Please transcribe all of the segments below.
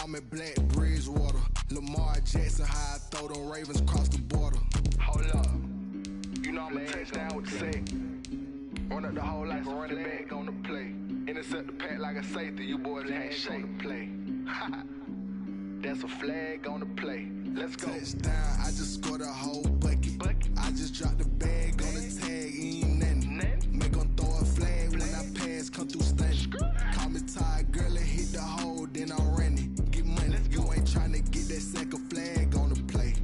I'm at Black Bridgewater. Lamar Jackson, how I throw them Ravens across the border. Hold up. You know I'm a touchdown with the sack. Run up the whole like a running back on the play. Intercept the pack like a safety. You boys ain't shake the play. That's a flag on the play. Let's go. Touchdown, I just scored a whole bucket. I just dropped the bag on the tag, ain't nothing. Make them throw a flag when I pass, come through stunning. Call me tired, girl, and hit the hole, then I'm running. Get money, you ain't tryna get that second flag on the play.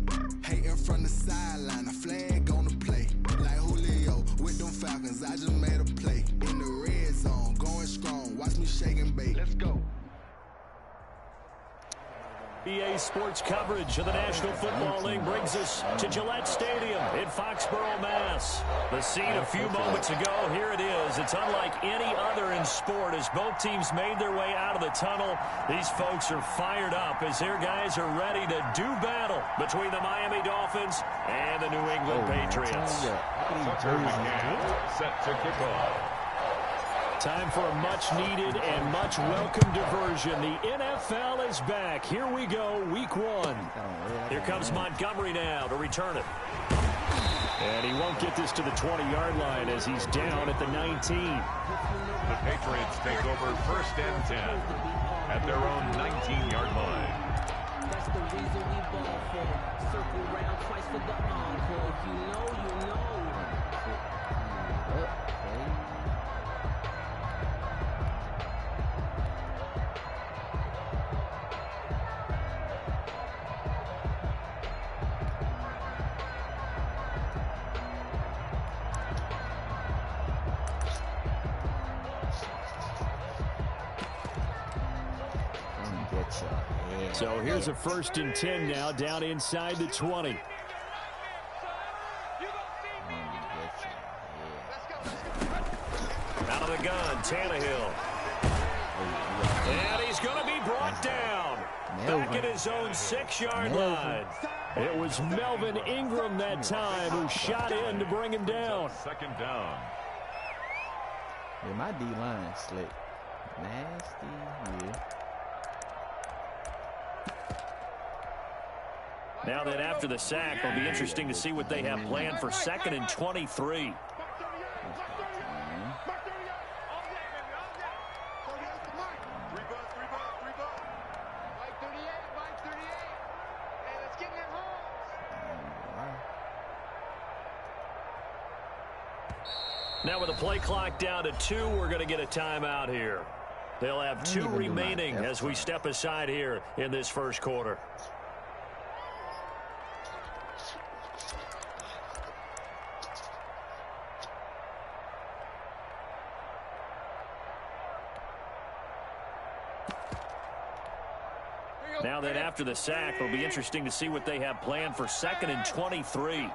Hating from the sideline, a flag on the play. Like Julio with them Falcons, I just made a play. In the red zone, going strong, watch me shake and bake. Let's go. EA Sports coverage of the National Football League brings us to Gillette Stadium in Foxborough, Mass. The scene a few moments ago, here it is. It's unlike any other in sport as both teams made their way out of the tunnel. These folks are fired up as their guys are ready to do battle between the Miami Dolphins and the New England Patriots. Tucker McNabb set to kick off. Time for a much-needed and much-welcome diversion. The NFL is back. Here we go, Week 1. Here comes Montgomery now to return it. And he won't get this to the 20-yard line as he's down at the 19. The Patriots take over 1st and 10 at their own 19-yard line. That's the reason we ball for. Circle round twice for the encore. You know, you know. So here's a 1st and 10 now, down inside the 20. Out of the gun, Tannehill. And he's going to be brought down. Back at his own 6-yard line. It was Melvin Ingram that time who shot in to bring him down. 2nd down. Yeah, my D-line slick. Nasty, yeah. Now that after the sack, it'll be interesting to see what they have planned for 2nd and 23. Now with the play clock down to 2, we're going to get a timeout here. They'll have 2 remaining as we step aside here in this first quarter. Now that after the sack, it'll be interesting to see what they have planned for 2nd and 23.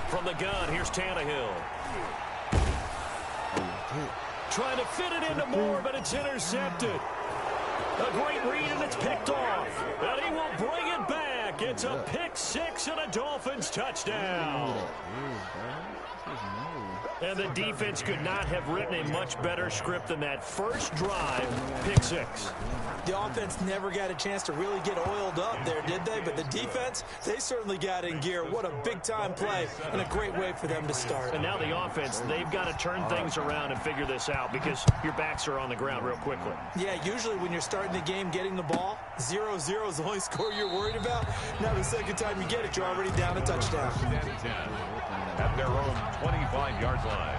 From the gun, here's Tannehill. Trying to fit it into Moore, but it's intercepted. A great read, and it's picked off. And he will bring it back. It's a pick 6 and a Dolphins touchdown. And the defense could not have written a much better script than that first drive, pick 6. The offense never got a chance to really get oiled up there, did they? But the defense, they certainly got in gear. What a big-time play and a great way for them to start. And now the offense, they've got to turn things around and figure this out because your backs are on the ground real quickly. Yeah, usually when you're starting the game getting the ball, 0-0 is the only score you're worried about. Now the second time you get it, you're already down a touchdown. 10 at their own 25-yard line.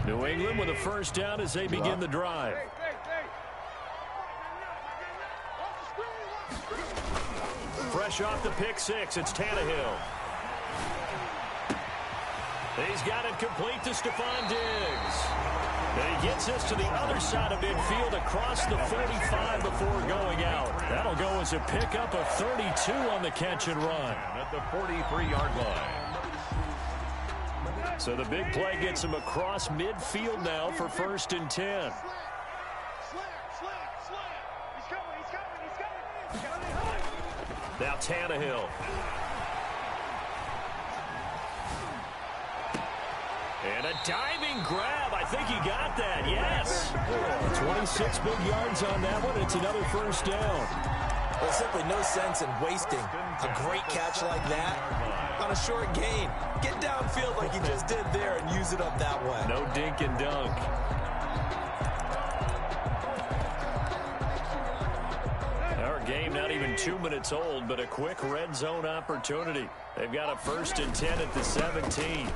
New England with a first down as they begin the drive. Fresh off the pick six, it's Tannehill. He's got it complete to Stephon Diggs. And he gets us to the other side of midfield across the 45 before going out. That'll go as a pickup of 32 on the catch and run. At the 43-yard line. So the big play gets him across midfield now for 1st and 10. Now Tannehill. And a diving grab. I think he got that. Yes. 26 big yards on that one. It's another 1st down. Well, simply no sense in wasting a great catch like that on a short gain. Get downfield like he just did there and use it up that way. No dink and dunk. Our game not even 2 minutes old, but a quick red zone opportunity. They've got a 1st and 10 at the 17.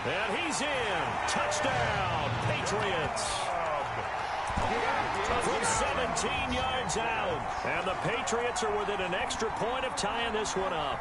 And he's in. Touchdown, Patriots. From 17 yards out. And the Patriots are within an extra point of tying this one up.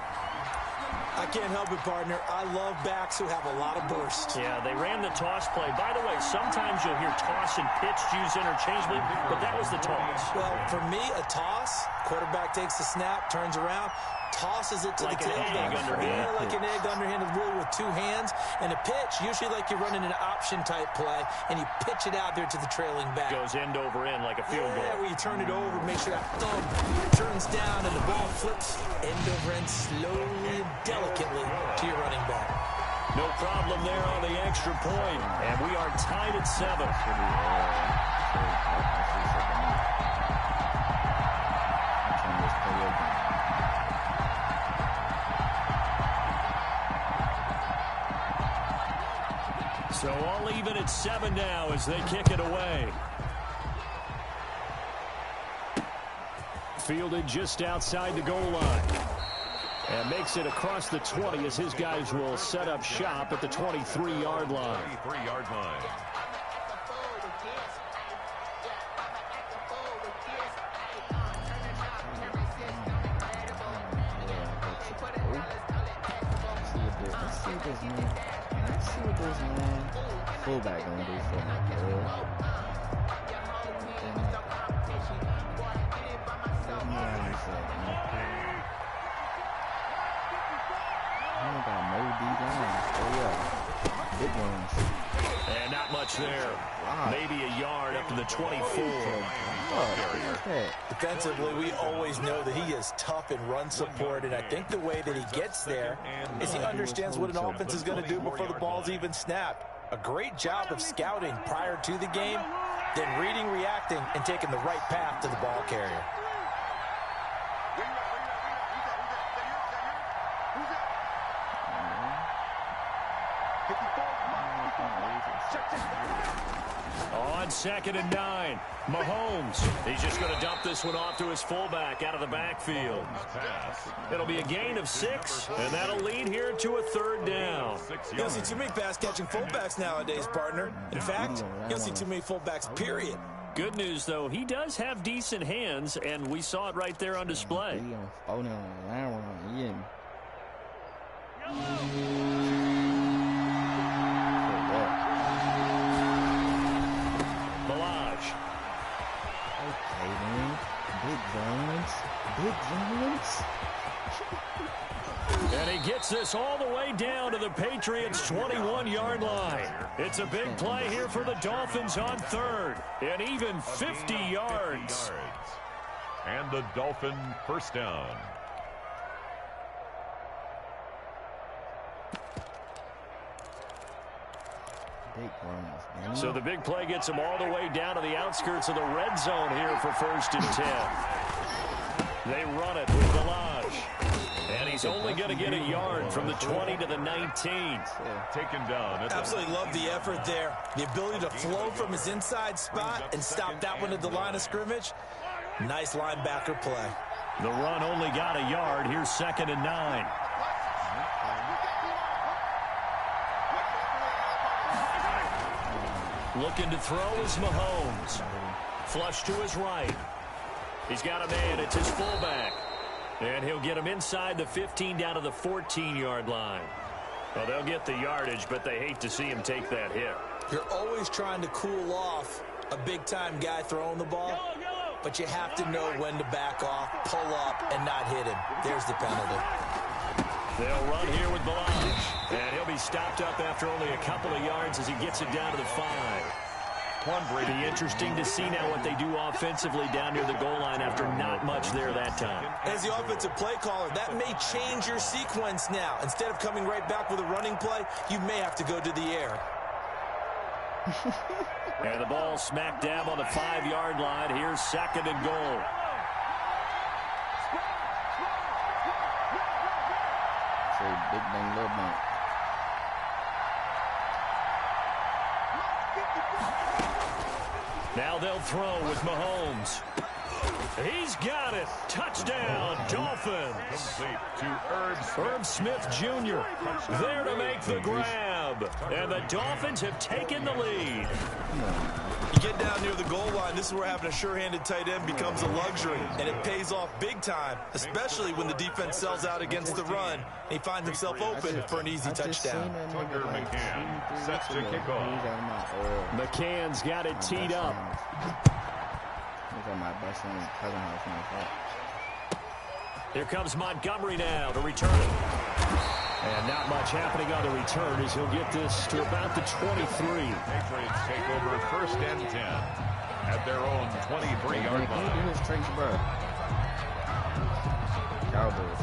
I can't help it, partner. I love backs who have a lot of burst. Yeah, they ran the toss play. By the way, sometimes you'll hear toss and pitch used interchangeably, but that was the toss. Well, for me, a toss, quarterback takes the snap, turns around, tosses it to like the tailback. Yeah, like an egg underhanded, really with 2 hands. And a pitch, usually like you're running an option-type play, and you pitch it out there to the trailing back. Goes end over end like a field goal. Yeah, where you turn it over, make sure that thumb turns down, and the ball flips end over end slowly and delicately to your running back. No problem there on the extra point, and we are tied at 7. So all even at 7 now as they kick it away. Fielded just outside the goal line. And makes it across the 20 as his guys will set up shop at the 23-yard line. 23-yard line. Let's see what this man fullback gonna do for me, girl. Big ones. And not much there. Wow. Maybe a yard up to the 24. Defensively, we always know that he is tough in run support, and I think the way that he gets there is he understands what an offense is going to do before the ball's even snapped. A great job of scouting prior to the game, then reading, reacting, and taking the right path to the ball carrier. On 2nd and 9, Mahomes. He's just going to dump this one off to his fullback out of the backfield. It'll be a gain of 6, and that'll lead here to a 3rd down. You don't see too many pass-catching fullbacks nowadays, partner. In fact, you don't see too many fullbacks, period. Good news, though, he does have decent hands, and we saw it right there on display. Oh, no. Okay, man. Big zones. And he gets this all the way down to the Patriots' 21-yard line. It's a big play here for the Dolphins on 3rd, and even 50 yards. And the Dolphin 1st down. Big runs, so the big play gets him all the way down to the outskirts of the red zone here for 1st and 10. They run it with Balaj. And he's only going to get a yard from the 20 to the 19. Taken down. Absolutely love the effort there. The ability to flow from his inside spot and stop that one at the line of scrimmage. Nice linebacker play. The run only got a yard. Here's 2nd and 9. Looking to throw is Mahomes. Flush to his right. He's got a man. It's his fullback. And he'll get him inside the 15 down to the 14-yard line. Well, they'll get the yardage, but they hate to see him take that hit. You're always trying to cool off a big-time guy throwing the ball, but you have to know when to back off, pull up, and not hit him. There's the penalty. They'll run here with Balaj, and he'll be stopped up after only a couple of yards as he gets it down to the 5. It'll be interesting to see now what they do offensively down near the goal line after not much there that time. As the offensive play caller, that may change your sequence now. Instead of coming right back with a running play, you may have to go to the air. And the ball smack dab on the 5-yard line. Here's 2nd and goal. So big bang, little bang. Now they'll throw with Mahomes. He's got it. Touchdown, Dolphins. Complete to Herb Smith Jr. there to make the grab. And the Dolphins have taken the lead. You get down near the goal line, this is where having a sure-handed tight end becomes a luxury, and it pays off big time, especially when the defense sells out against the run, and he finds himself open for an easy touchdown. Tucker McCann sets to kick off. McCann's got it teed up. He's at my best friend's cousin house. Here comes Montgomery now to return it. And not much happening on the return as he'll get this to about the 23. Patriots take over 1st and 10 at their own 23-yard line. Who is Trace Burr? Cowboys.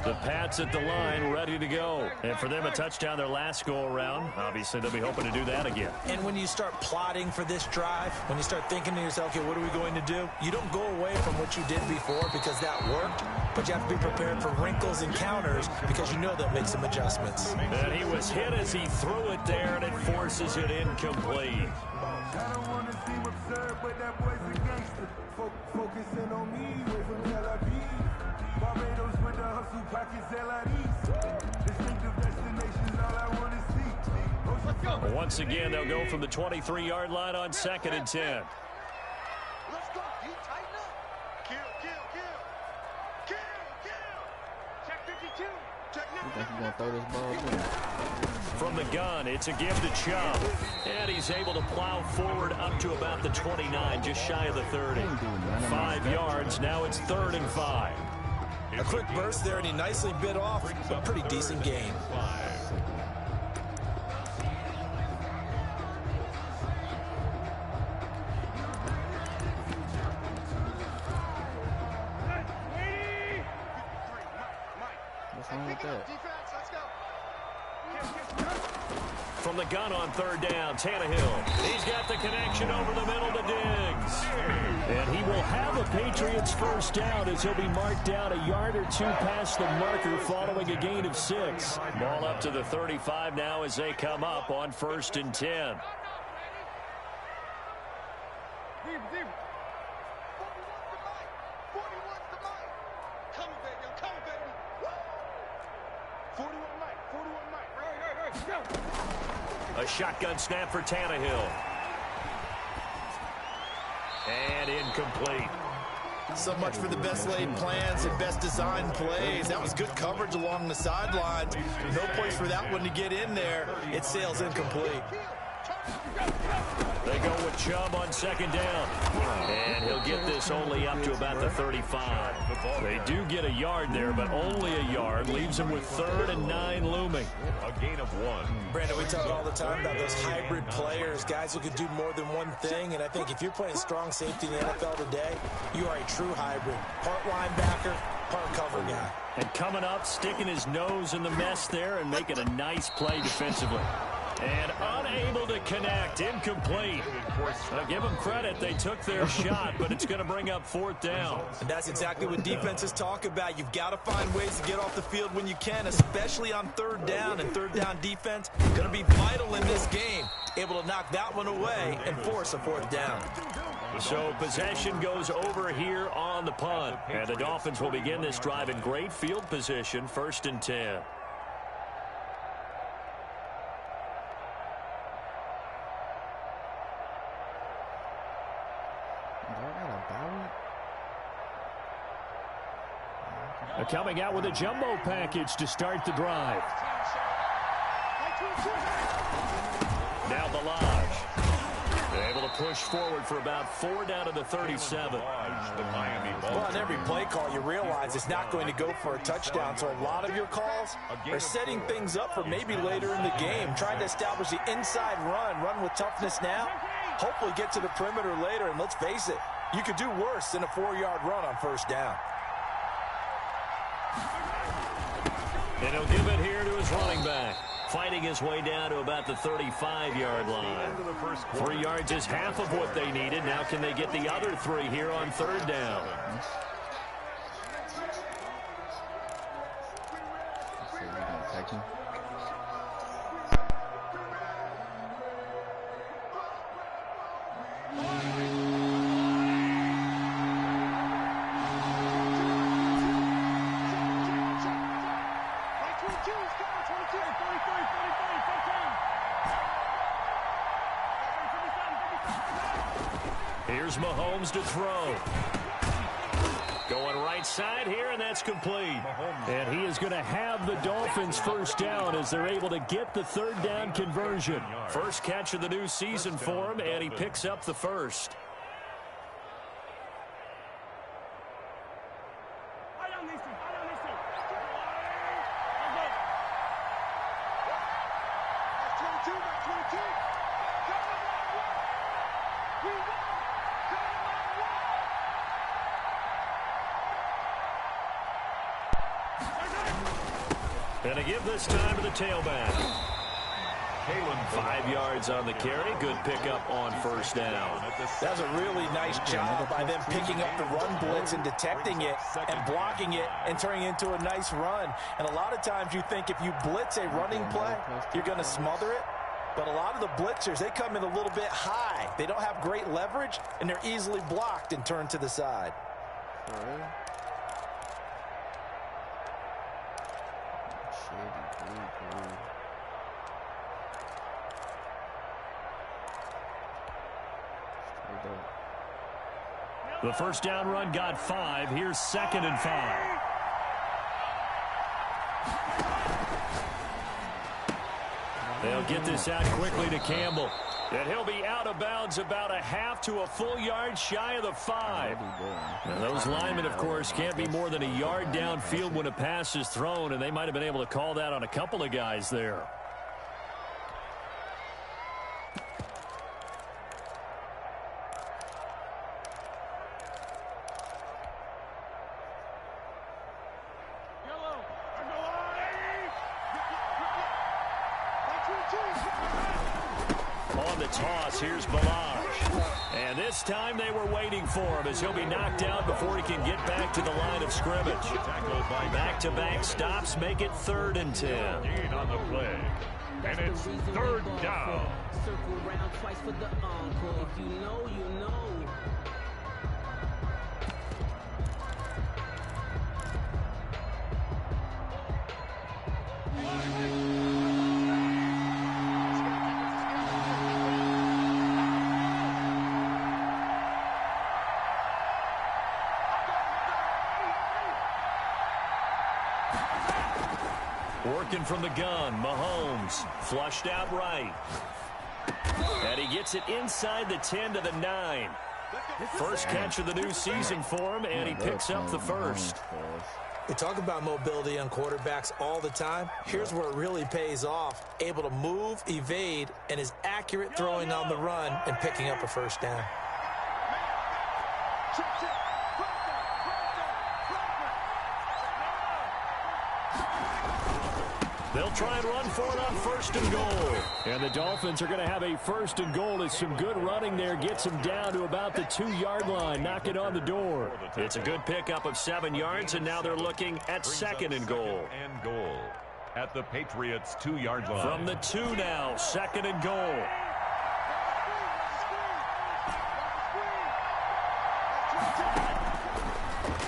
The Pats at the line, ready to go. And for them, a touchdown their last go-around. Obviously, they'll be hoping to do that again. And when you start plotting for this drive, when you start thinking to yourself, okay, what are we going to do? You don't go away from what you did before because that worked, but you have to be prepared for wrinkles and counters because you know they'll make some adjustments. And he was hit as he threw it there, and it forces it incomplete. I don't want to seem absurd, but that boy's a gangster. Focusing on me, way from Tel Aviv. Barbados with the hustle pockets, LIDs. Distinctive destinations, all I want to see. Let's go. Once again, they'll go from the 23-yard line on 2nd and 10. Let's go. You tighten up. Kill. Check 52. Check You think he's going to throw this ball too? From the gun, it's a give to Chubb. And he's able to plow forward up to about the 29, just shy of the 30. 5 yards, now it's 3rd and 5. A quick burst there, and he nicely bit off a pretty decent gain. What's wrong with that? From the gun on 3rd down, Tannehill. He's got the connection over the middle to Diggs. And he will have a Patriots 1st down as he'll be marked down a yard or two past the marker following a gain of 6. Ball up to the 35 now as they come up on 1st and 10. A shotgun snap for Tannehill. And incomplete. So much for the best laid plans and best designed plays. That was good coverage along the sidelines. No place for that one to get in there. It sails incomplete. They go with Chubb on 2nd down. And he'll get this only up to about the 35. They do get a yard there, but only a yard. Leaves them with 3rd and 9 looming. A gain of 1. Brandon, we talk all the time about those hybrid players, guys who could do more than one thing. And I think if you're playing strong safety in the NFL today, you are a true hybrid. Part linebacker, part cover guy. And coming up, sticking his nose in the mess there and making a nice play defensively. And unable to connect, incomplete. Now give them credit, they took their shot, but it's going to bring up 4th down. And that's exactly what defenses talk about. You've got to find ways to get off the field when you can, especially on 3rd down. And 3rd down defense going to be vital in this game. Able to knock that one away and force a 4th down. So possession goes over here on the punt. And the Dolphins will begin this drive in great field position, 1st and 10. Coming out with a jumbo package to start the drive. Now Balaj. Able to push forward for about 4 down to the 37. Well, on every play call, you realize it's not going to go for a touchdown, so a lot of your calls are setting things up for maybe later in the game, trying to establish the inside run with toughness now, hopefully get to the perimeter later, and let's face it, you could do worse than a 4-yard run on 1st down. And he'll give it here to his running back. Fighting his way down to about the 35-yard line. 3 yards is half of what they needed. Now can they get the other 3 here on 3rd down? Here's Mahomes to throw. Going right side here, and that's complete. And he is going to have the Dolphins 1st down as they're able to get the 3rd down conversion. First catch of the new season for him, and he picks up the 1st. And a give this time to the tailback. 5 yards on the carry. Good pickup on 1st down. That's a really nice job by them picking up the run blitz and detecting it and blocking it and turning it into a nice run. And a lot of times you think if you blitz a running play, you're going to smother it. But a lot of the blitzers, they come in a little bit high. They don't have great leverage, and they're easily blocked and turned to the side. The 1st down run got 5. Here's 2nd and 5. They'll get this out quickly to Campbell. And he'll be out of bounds about a half to a full yard shy of the 5. And those linemen, of course, can't be more than a yard downfield when a pass is thrown, and they might have been able to call that on a couple of guys there. On the toss, here's Balaj. And this time they were waiting for him as he'll be knocked out before he can get back to the line of scrimmage. Back-to-back stops make it 3rd and 10. On the play. And it's 3rd down. Circle around twice for the encore. If you know, you know. Working from the gun, Mahomes flushed out right. And he gets it inside the 10 to the 9. First catch of the new season for him, and he picks up the 1st. We talk about mobility on quarterbacks all the time. Here's where it really pays off. Able to move, evade, and is accurate throwing on the run and picking up a 1st down. They'll try and run for it on 1st and goal. And the Dolphins are going to have a 1st and goal as some good running there gets them down to about the 2-yard line. Knock it on the door. It's a good pickup of 7 yards, and now they're looking at 2nd and goal. And goal at the Patriots' 2-yard line. From the 2 now, 2nd and goal.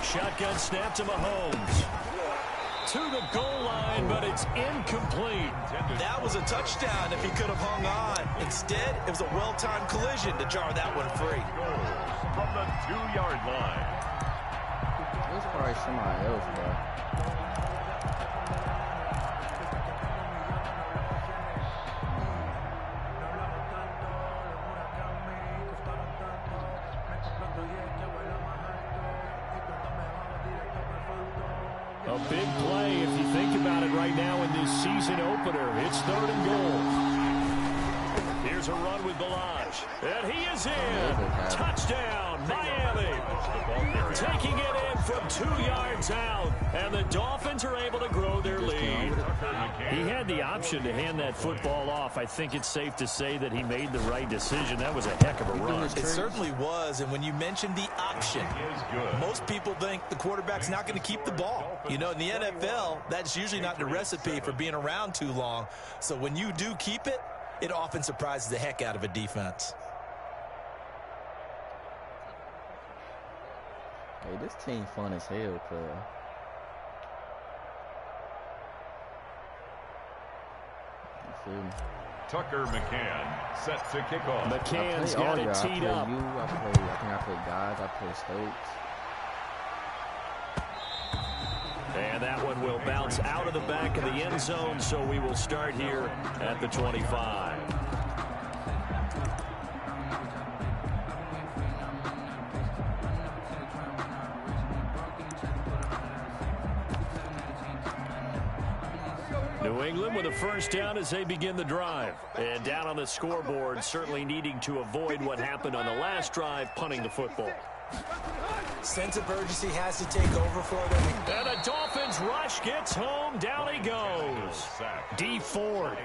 Shotgun snap to Mahomes. To the goal line, but it's incomplete. That was a touchdown if he could have hung on. Instead, it was a well-timed collision to jar that one free. From the 2-yard line. It was probably somebody else, bro. A big play if you think about it right now in this season opener. It's 3rd and goal. Here's a run with Ballage. And he is in. Touchdown, Miami. Taking it in from 2 yards out. And the Dolphins are able to grow their lead. He had the option to hand that football off. I think it's safe to say that he made the right decision. That was a heck of a run. It certainly was. And when you mentioned the option, most people think the quarterback's not going to keep the ball. You know, in the NFL, that's usually not the recipe for being around too long. So when you do keep it, it often surprises the heck out of a defense. Hey, this team fun as hell, cuz. Tucker McCann set to kick off. McCann's got it teed up. I think I play guys. I play Stokes. And that one will bounce out of the back of the end zone, so we will start here at the 25. New England with a first down as they begin the drive. And down on the scoreboard, certainly needing to avoid what happened on the last drive, punting the football. Sense of urgency has to take over for them. And the Dolphins rush gets home. Down he goes. D Ford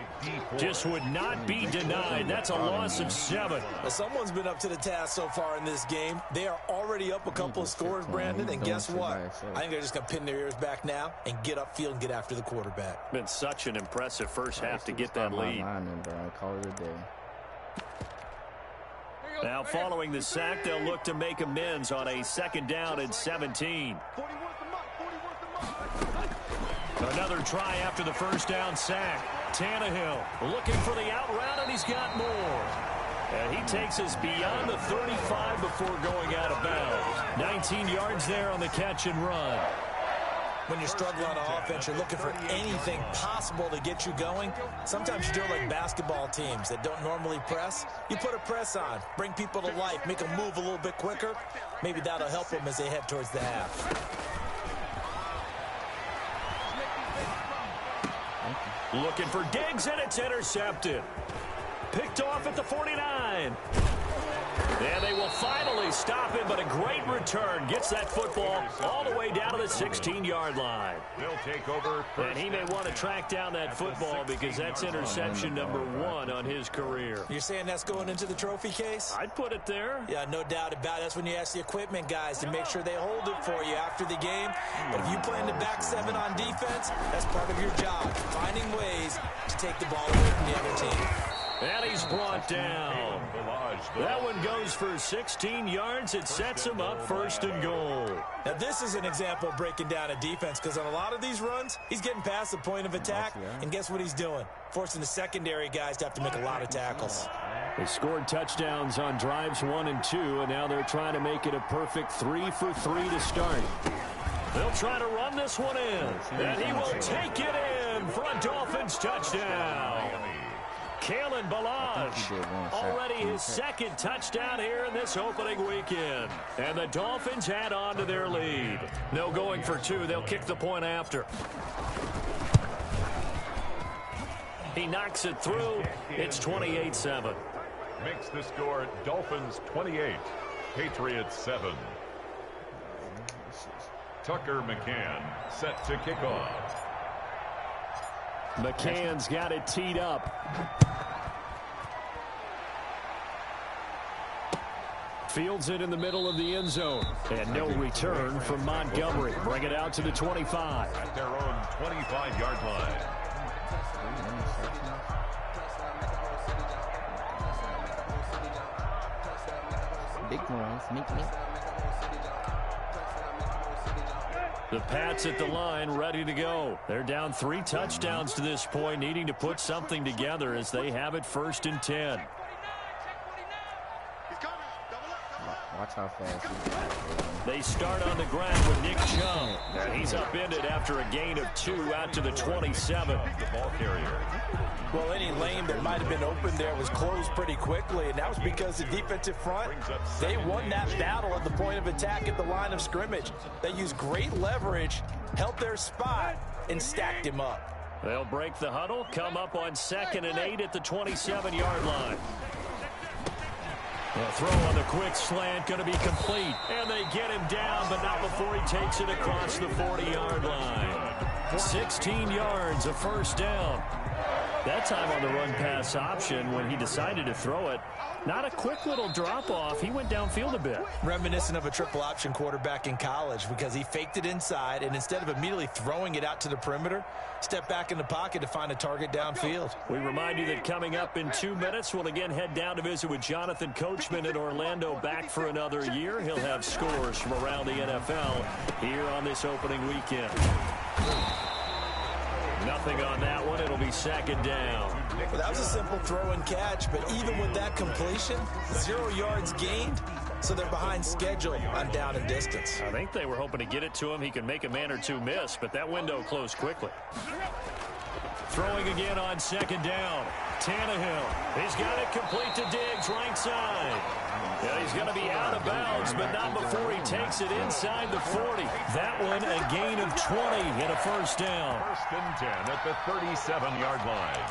just would not be denied. That's a loss of 7. Well, someone's been up to the task so far in this game. They are already up a couple of scores, Brandon, and guess what? I think they're just going to pin their ears back now and get upfield and get after the quarterback. Been such an impressive first half to get that lead. Call it a day. Now following the sack, they'll look to make amends on a 2nd down and 17. Another try after the first down sack. Tannehill looking for the out route, and he's got more. And he takes us beyond the 35 before going out of bounds. 19 yards there on the catch and run. When you're struggling on offense, you're looking for anything possible to get you going. Sometimes you do it like basketball teams that don't normally press. You put a press on, bring people to life, make them move a little bit quicker. Maybe that'll help them as they head towards the half. Looking for Diggs, and it's intercepted. Picked off at the 49. And they will finally stop him, but a great return. Gets that football all the way down to the 16-yard line. They'll take over. And he may want to track down that football because that's interception number 1 on his career. You're saying that's going into the trophy case? I'd put it there. Yeah, no doubt about it. That's when you ask the equipment guys to make sure they hold it for you after the game. But if you play in the back 7 on defense, that's part of your job, finding ways to take the ball away from the other team. And he's brought down. That one goes for 16 yards. It sets him up 1st and goal. Now, this is an example of breaking down a defense because on a lot of these runs, he's getting past the point of attack. And guess what he's doing? Forcing the secondary guys to have to make a lot of tackles. They scored touchdowns on drives 1 and 2, and now they're trying to make it a perfect 3 for 3 to start. They'll try to run this one in, and he will take it in for a Dolphins touchdown. Kalen Ballage, already his 2nd touchdown here in this opening weekend. And the Dolphins add on to their lead. No going for 2. They'll kick the point after. He knocks it through. It's 28-7. Makes the score Dolphins 28, Patriots 7. Tucker McCann set to kick off. McCann's got it teed up. Fields it in the middle of the end zone. And no return from Montgomery. Bring it out to the 25. At their own 25-yard line. Big ones, meet me. The Pats at the line, ready to go. They're down 3 touchdowns to this point, needing to put something together as they have it 1st and 10. Watch how fast he's got. They start on the ground with Nick Chubb. And he's upended after a gain of 2 out to the 27. The ball carrier. Well, any lane that might have been open there was closed pretty quickly, and that was because the defensive front, they won that battle at the point of attack at the line of scrimmage. They used great leverage, held their spot, and stacked him up. They'll break the huddle, come up on 2nd and 8 at the 27-yard line. The throw on the quick slant going to be complete. And they get him down, but not before he takes it across the 40-yard line. 16 yards, a 1st down. That time on the run-pass option when he decided to throw it. Not a quick little drop-off. He went downfield a bit. Reminiscent of a triple option quarterback in college because he faked it inside, and instead of immediately throwing it out to the perimeter, stepped back in the pocket to find a target downfield. We remind you that coming up in 2 minutes, we'll again head down to visit with Jonathan Coachman in Orlando, back for another year. He'll have scores from around the NFL here on this opening weekend. Nothing on that one. It'll be 2nd down. Well, that was a simple throw and catch, but even with that completion, 0 yards gained, so they're behind schedule on down and distance. I think they were hoping to get it to him. He could make a man or 2 miss, but that window closed quickly. Throwing again on 2nd down. Tannehill. He's got it complete to Diggs, right side. Yeah, he's going to be out of bounds, but not before he takes it inside the 40. That one a gain of 20 and a 1st down. 1st and 10 at the 37-yard line.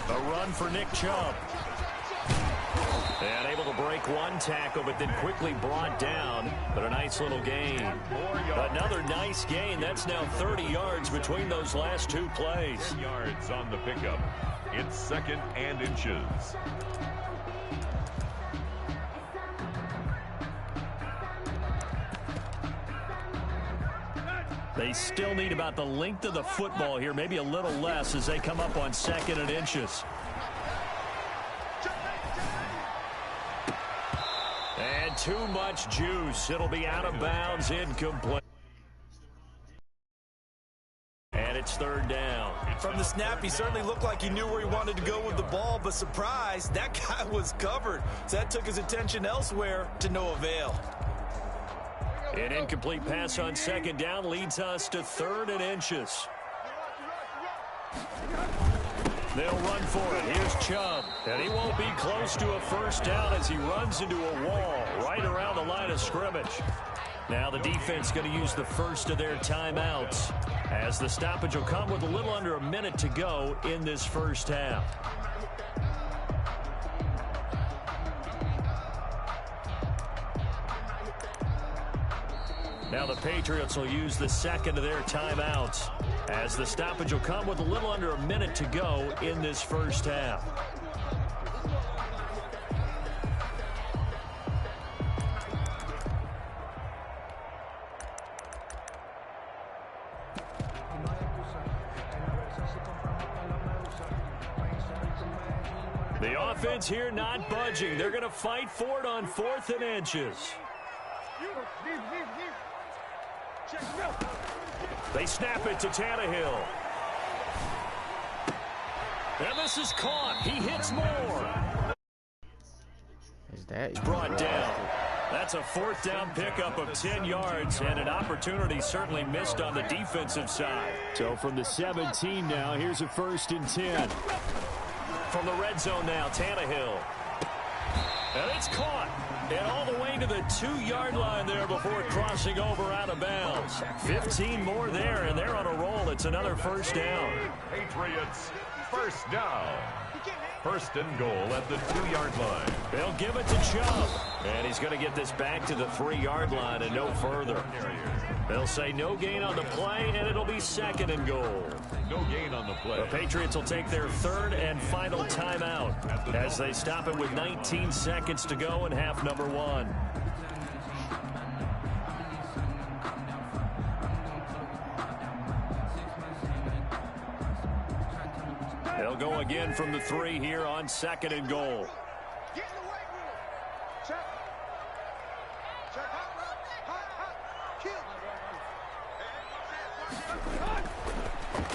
The run for Nick Chubb. And able to break 1 tackle, but then quickly brought down. But a nice little gain. Another nice gain. That's now 30 yards between those last 2 plays. 10 yards on the pickup. It's 2nd and inches. They still need about the length of the football here, maybe a little less as they come up on 2nd and inches. And too much juice. It'll be out of bounds, incomplete. And it's 3rd down. From the snap, he certainly looked like he knew where he wanted to go with the ball, but surprise, that guy was covered. So that took his attention elsewhere to no avail. An incomplete pass on 2nd down leads us to 3rd and inches. They'll run for it. Here's Chubb. And he won't be close to a 1st down as he runs into a wall right around the line of scrimmage. Now the defense going to use the first of their timeouts as the stoppage will come with a little under a minute to go in this 1st half. Now the Patriots will use the 2nd of their timeouts as the stoppage will come with a little under a minute to go in this 1st half. The offense here not budging. They're going to fight for it on 4th and inches. They snap it to Tannehill. And this is caught. He hits more. Is that brought down? That's a 4th down pickup of 10 yards and an opportunity certainly missed on the defensive side. So from the 17 now, here's a 1st and 10. From the red zone now, Tannehill. And it's caught. And all the way to the 2-yard line there before crossing over out of bounds. 15 more there, and they're on a roll. It's another 1st down. Patriots, 1st down. 1st and goal at the 2-yard line. They'll give it to Chubb. And he's going to get this back to the 3-yard line and no further. They'll say no gain on the play, and it'll be 2nd and goal. No gain on the play. The Patriots will take their 3rd and final timeout as they stop it with 19 seconds to go in half number 1. They'll go again from the 3 here on 2nd and goal.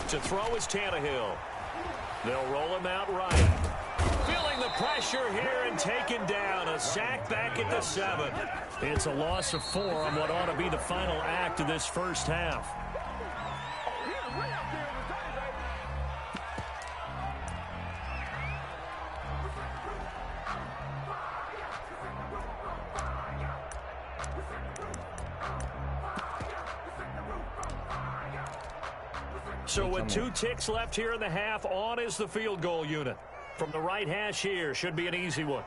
To throw is Tannehill. They'll roll him out right. Feeling the pressure here and taken down. A sack back at the 7. It's a loss of 4 on what ought to be the final act of this first half. So with 2 ticks left here in the half, on is the field goal unit. From the right hash here, should be an easy one.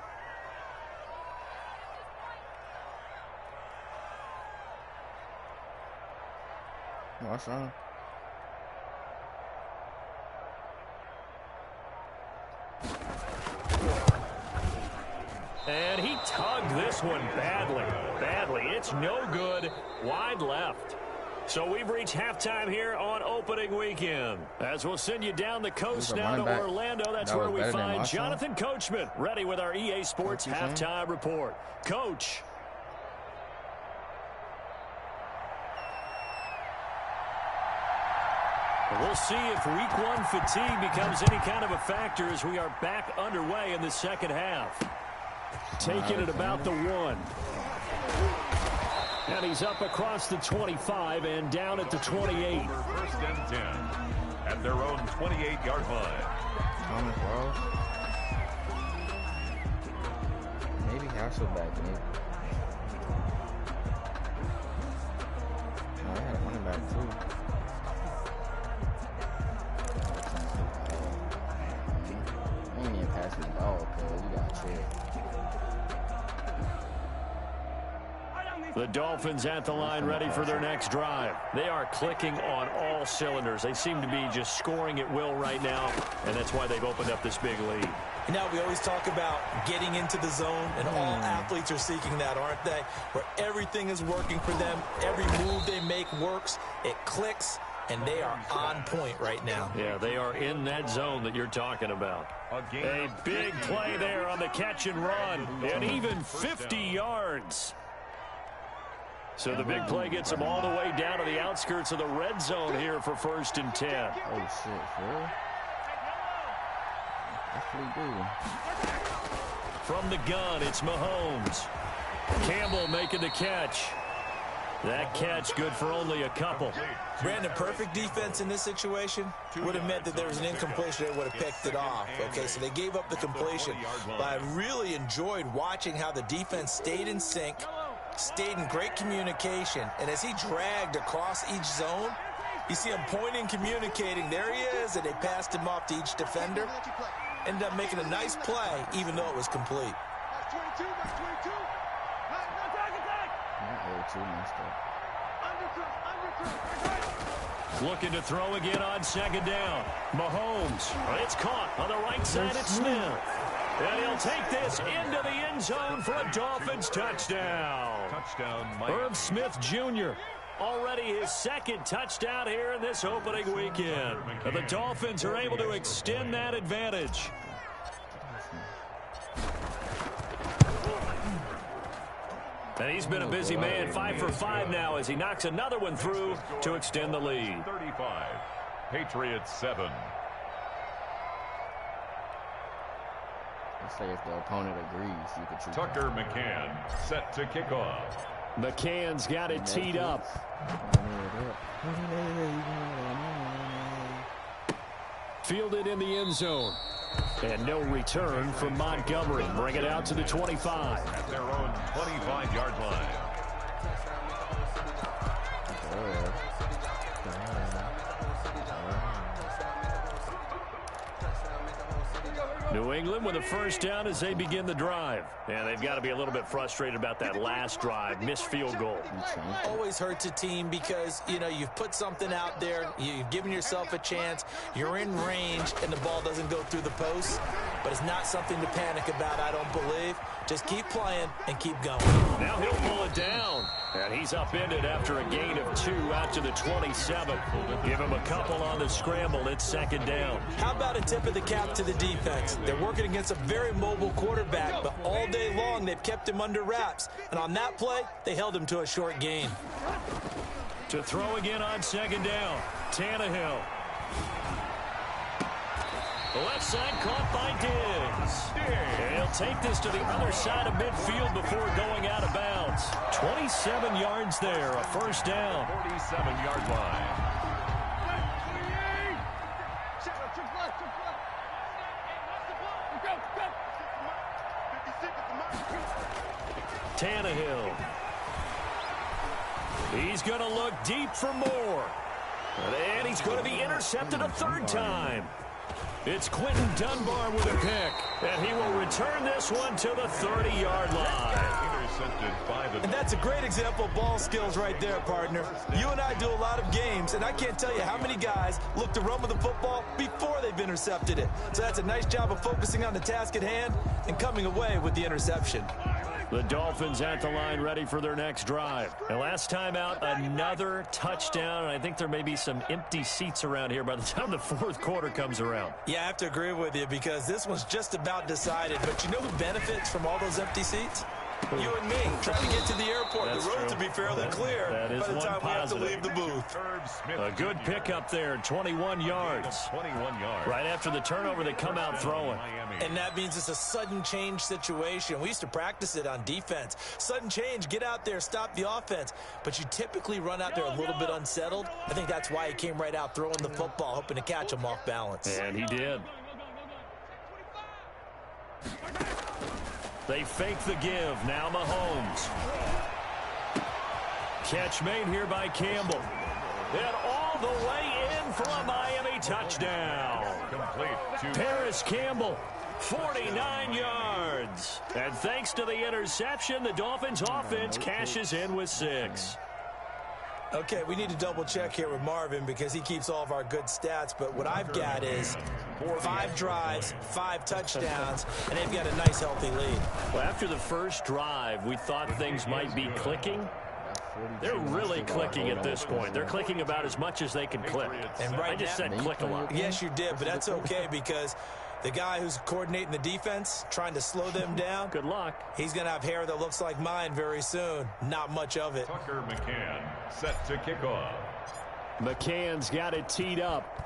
What's wrong? And he tugged this one badly. It's no good. Wide left. So we've reached halftime here on opening weekend. As we'll send you down the coast now to Orlando, that's where we find Jonathan Coachman, ready with our EA Sports halftime report. Coach. We'll see if week 1 fatigue becomes any kind of a factor as we are back underway in the second half. Taking it about the 1. And he's up across the 25 and down at the 28. First and 10 at their own 28-yard line. Maybe Hasselbeck, maybe. No, I had a running back too. You ain't even passing the ball, cuz you got chill. The Dolphins at the line ready for their next drive. They are clicking on all cylinders. They seem to be just scoring at will right now, and that's why they've opened up this big lead. Now, we always talk about getting into the zone, and all athletes are seeking that, aren't they? Where everything is working for them. Every move they make works. It clicks, and they are on point right now. Yeah, they are in that zone that you're talking about. A big play there on the catch and run, and even 50 yards. So the big play gets them all the way down to the outskirts of the red zone here for 1st and 10. Oh, shit, for real? From the gun, it's Mahomes. Campbell making the catch. That catch good for only a couple. Brandon, perfect defense in this situation would have meant that there was an incompletion. They would have picked it off. Okay, so they gave up the completion. But I really enjoyed watching how the defense stayed in sync, stayed in great communication, and as he dragged across each zone, you see him pointing, communicating. There he is, and they passed him off to each defender. Ended up making a nice play, even though it was complete. Looking to throw again on 2nd down. Mahomes. It's caught on the right side at Smith. And he'll take this into the end zone for a Dolphins touchdown. Irv Smith Jr. Already his 2nd touchdown here in this opening weekend. And the Dolphins are able to extend that advantage. And he's been a busy man, 5 for 5 now as he knocks another one through to extend the lead. 35, Patriots 7. Let's say if the opponent agrees, you could choose. Tucker McCann set to kick off. McCann's got it teed up. Fielded in the end zone. And no return from Montgomery. Bring it out to the 25. At their own 25-yard line. New England with a first down as they begin the drive. And they've got to be a little bit frustrated about that last drive. Missed field goal. Always hurts a team because, you know, you've put something out there. You've given yourself a chance. You're in range, and the ball doesn't go through the post. but it's not something to panic about, I don't believe. Just keep playing and keep going. Now he'll pull it down. And he's upended after a gain of 2 out to the 27. Give him a couple on the scramble. It's second down. How about a tip of the cap to the defense? They're working against a very mobile quarterback, but all day long they've kept him under wraps. And on that play, they held him to a short gain. To throw again on second down, Tannehill. The left side caught by Diggs. And he'll take this to the other side of midfield before going out of bounds. 27 yards there, a first down. 47-yard line. Tannehill. He's going to look deep for more. And he's going to be intercepted a third time. It's Quentin Dunbar with a pick, and he will return this one to the 30-yard line. Intercepted by the... And that's a great example of ball skills right there, partner. You and I do a lot of games, and I can't tell you how many guys look to run with the football before they've intercepted it. So that's a nice job of focusing on the task at hand and coming away with the interception. The Dolphins at the line ready for their next drive. And last time out, another touchdown. And I think there may be some empty seats around here by the time the fourth quarter comes around. Yeah, I have to agree with you because this one's just about decided. But you know who benefits from all those empty seats? You and me, trying to get to the airport. That's the road true. to be fairly clear that is by the time we have to positive. leave the booth. A good pickup there, 21 yards. 21 yards. Right after the turnover, they come out throwing. And that means it's a sudden change situation. We used to practice it on defense. Sudden change, get out there, stop the offense. But you typically run out there a little bit unsettled. I think that's why he came right out throwing the football, hoping to catch him off balance. And he did. They fake the give. Now Mahomes. Catch made here by Campbell. And all the way in for a Miami touchdown. Complete to Paris Campbell, 49 yards. And thanks to the interception, the Dolphins offense cashes in with 6. Okay, we need to double check here with Marvin because he keeps all of our good stats. But what I've got is 5 drives, 5 touchdowns, and they've got a nice, healthy lead. Well, after the first drive, we thought things might be clicking. They're really clicking at this point. They're clicking about as much as they can click. And right I just now, said click a lot. Yes, you did, but that's okay because the guy who's coordinating the defense, trying to slow them down, Good luck. he's going to have hair that looks like mine very soon. Not much of it. Tucker McCann set to kick off. McCann's got it teed up.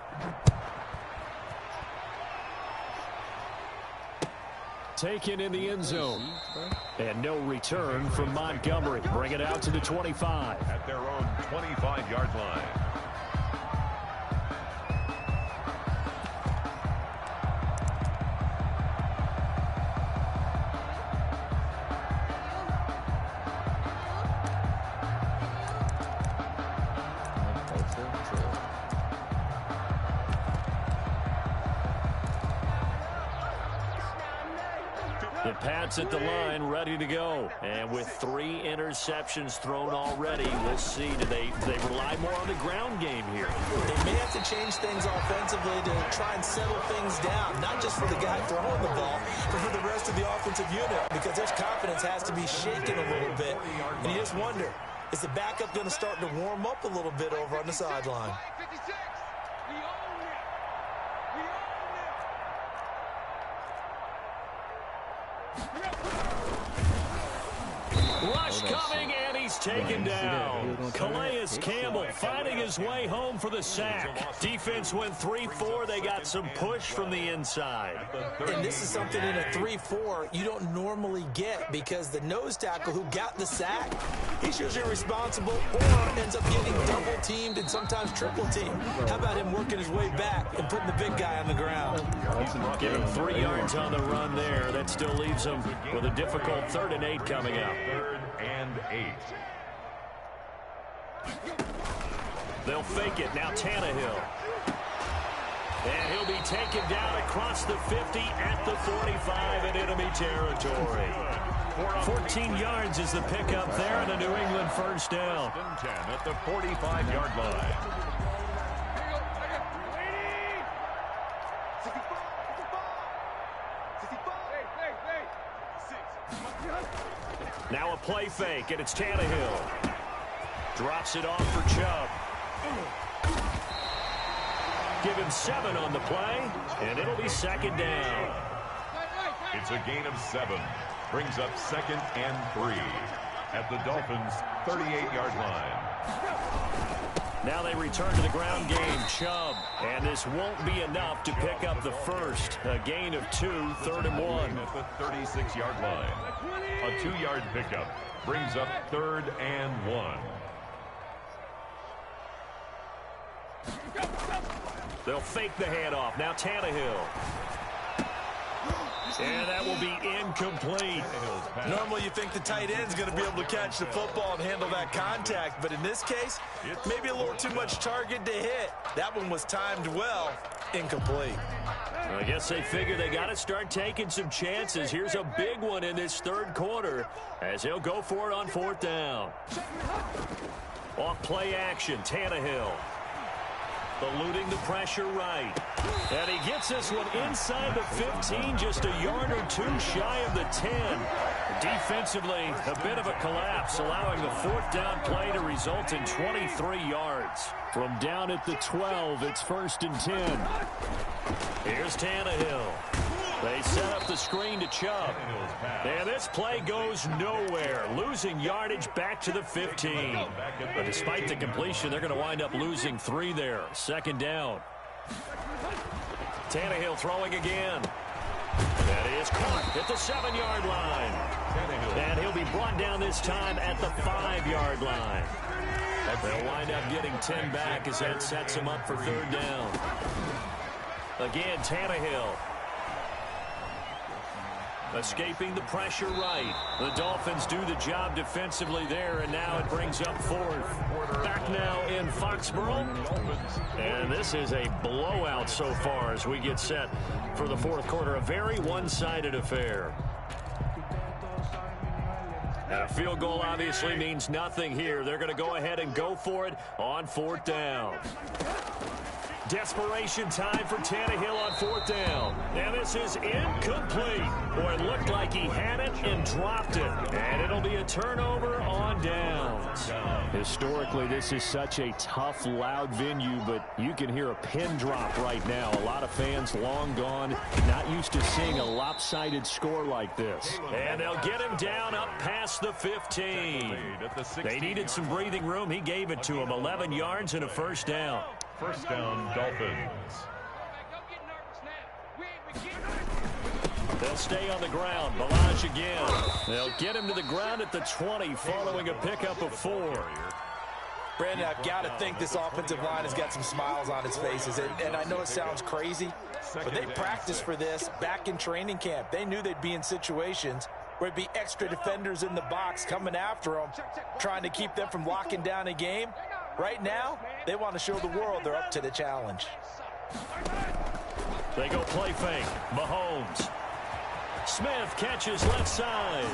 Taken in the end zone. And no return from Montgomery. Bring it out to the 25. At their own 25-yard line. The Pats at the line, ready to go. And with 3 interceptions thrown already, we'll see. Do they rely more on the ground game here? They may have to change things offensively to try and settle things down, not just for the guy throwing the ball, but for the rest of the offensive unit, because their confidence has to be shaken a little bit. And you just wonder, is the backup going to start to warm up a little bit over on the sideline? Rush coming, and he's taken down. Calais Campbell finding his way home for the sack. Defense went 3-4. They got some push from the inside. And this is something in a 3-4 you don't normally get because the nose tackle who got the sack, he's usually responsible or ends up getting double teamed and sometimes triple teamed. How about him working his way back and putting the big guy on the ground? Give him 3 yards on the run there. That still leaves him with a difficult 3rd and 8 coming up. 3rd and 8. They'll fake it. Now Tannehill. And he'll be taken down across the 50 at the 45 in enemy territory. 14 yards is the pickup there and a New England first down. 10 at the 45-yard line. Now a play fake, and it's Tannehill. Drops it off for Chubb. Give him 7 on the play, and it'll be second down. It's a gain of 7. Brings up 2nd and 3 at the Dolphins' 38-yard line. Now they return to the ground game. Chubb, and this won't be enough to pick up the first. A gain of 2, 3rd and 1. At the 36-yard line. A 2-yard pickup brings up 3rd and 1. They'll fake the handoff. Now Tannehill. And that will be incomplete. Normally you think the tight end's going to be able to catch the football and handle that contact, but in this case, maybe a little too much target to hit. That one was timed well. Incomplete. I guess they figure they got to start taking some chances. Here's a big one in this 3rd quarter as they'll go for it on 4th down. Off play action, Tannehill. Eluding the pressure right. And he gets this one inside the 15, just a yard or 2 shy of the 10. Defensively, a bit of a collapse, allowing the 4th down play to result in 23 yards. From down at the 12, it's 1st and 10. Here's Tannehill. They set up the screen to Chubb. And this play goes nowhere. Losing yardage back to the 15. But despite the completion, they're going to wind up losing 3 there. 2nd down. Tannehill throwing again. That is caught at the 7-yard line. And he'll be brought down this time at the 5-yard line. They'll wind up getting 10 back as that sets him up for 3rd down. Again, Tannehill. Escaping the pressure right. The Dolphins do the job defensively there, and now it brings up 4th. Back now in Foxborough. And this is a blowout so far as we get set for the 4th quarter. A very one-sided affair. A field goal obviously means nothing here. They're going to go ahead and go for it on 4th down. Desperation time for Tannehill on 4th down. Now this is incomplete. Boy, it looked like he had it and dropped it. And it'll be a turnover on downs. Historically, this is such a tough, loud venue, but you can hear a pin drop right now. A lot of fans long gone, not used to seeing a lopsided score like this. And they'll get him down up past the 15. They needed some breathing room. He gave it to them. 11 yards and a 1st down. 1st down, Dolphins. They'll stay on the ground. Balazs again. They'll get him to the ground at the 20 following a pickup of 4. Brandon, I've got to think this offensive line has got some smiles on its faces. And I know it sounds crazy, but they practiced for this back in training camp. They knew they'd be in situations where it'd be extra defenders in the box coming after them, trying to keep them from locking down a game. Right now, they want to show the world they're up to the challenge. They go play fake. Mahomes. Smith catches left side.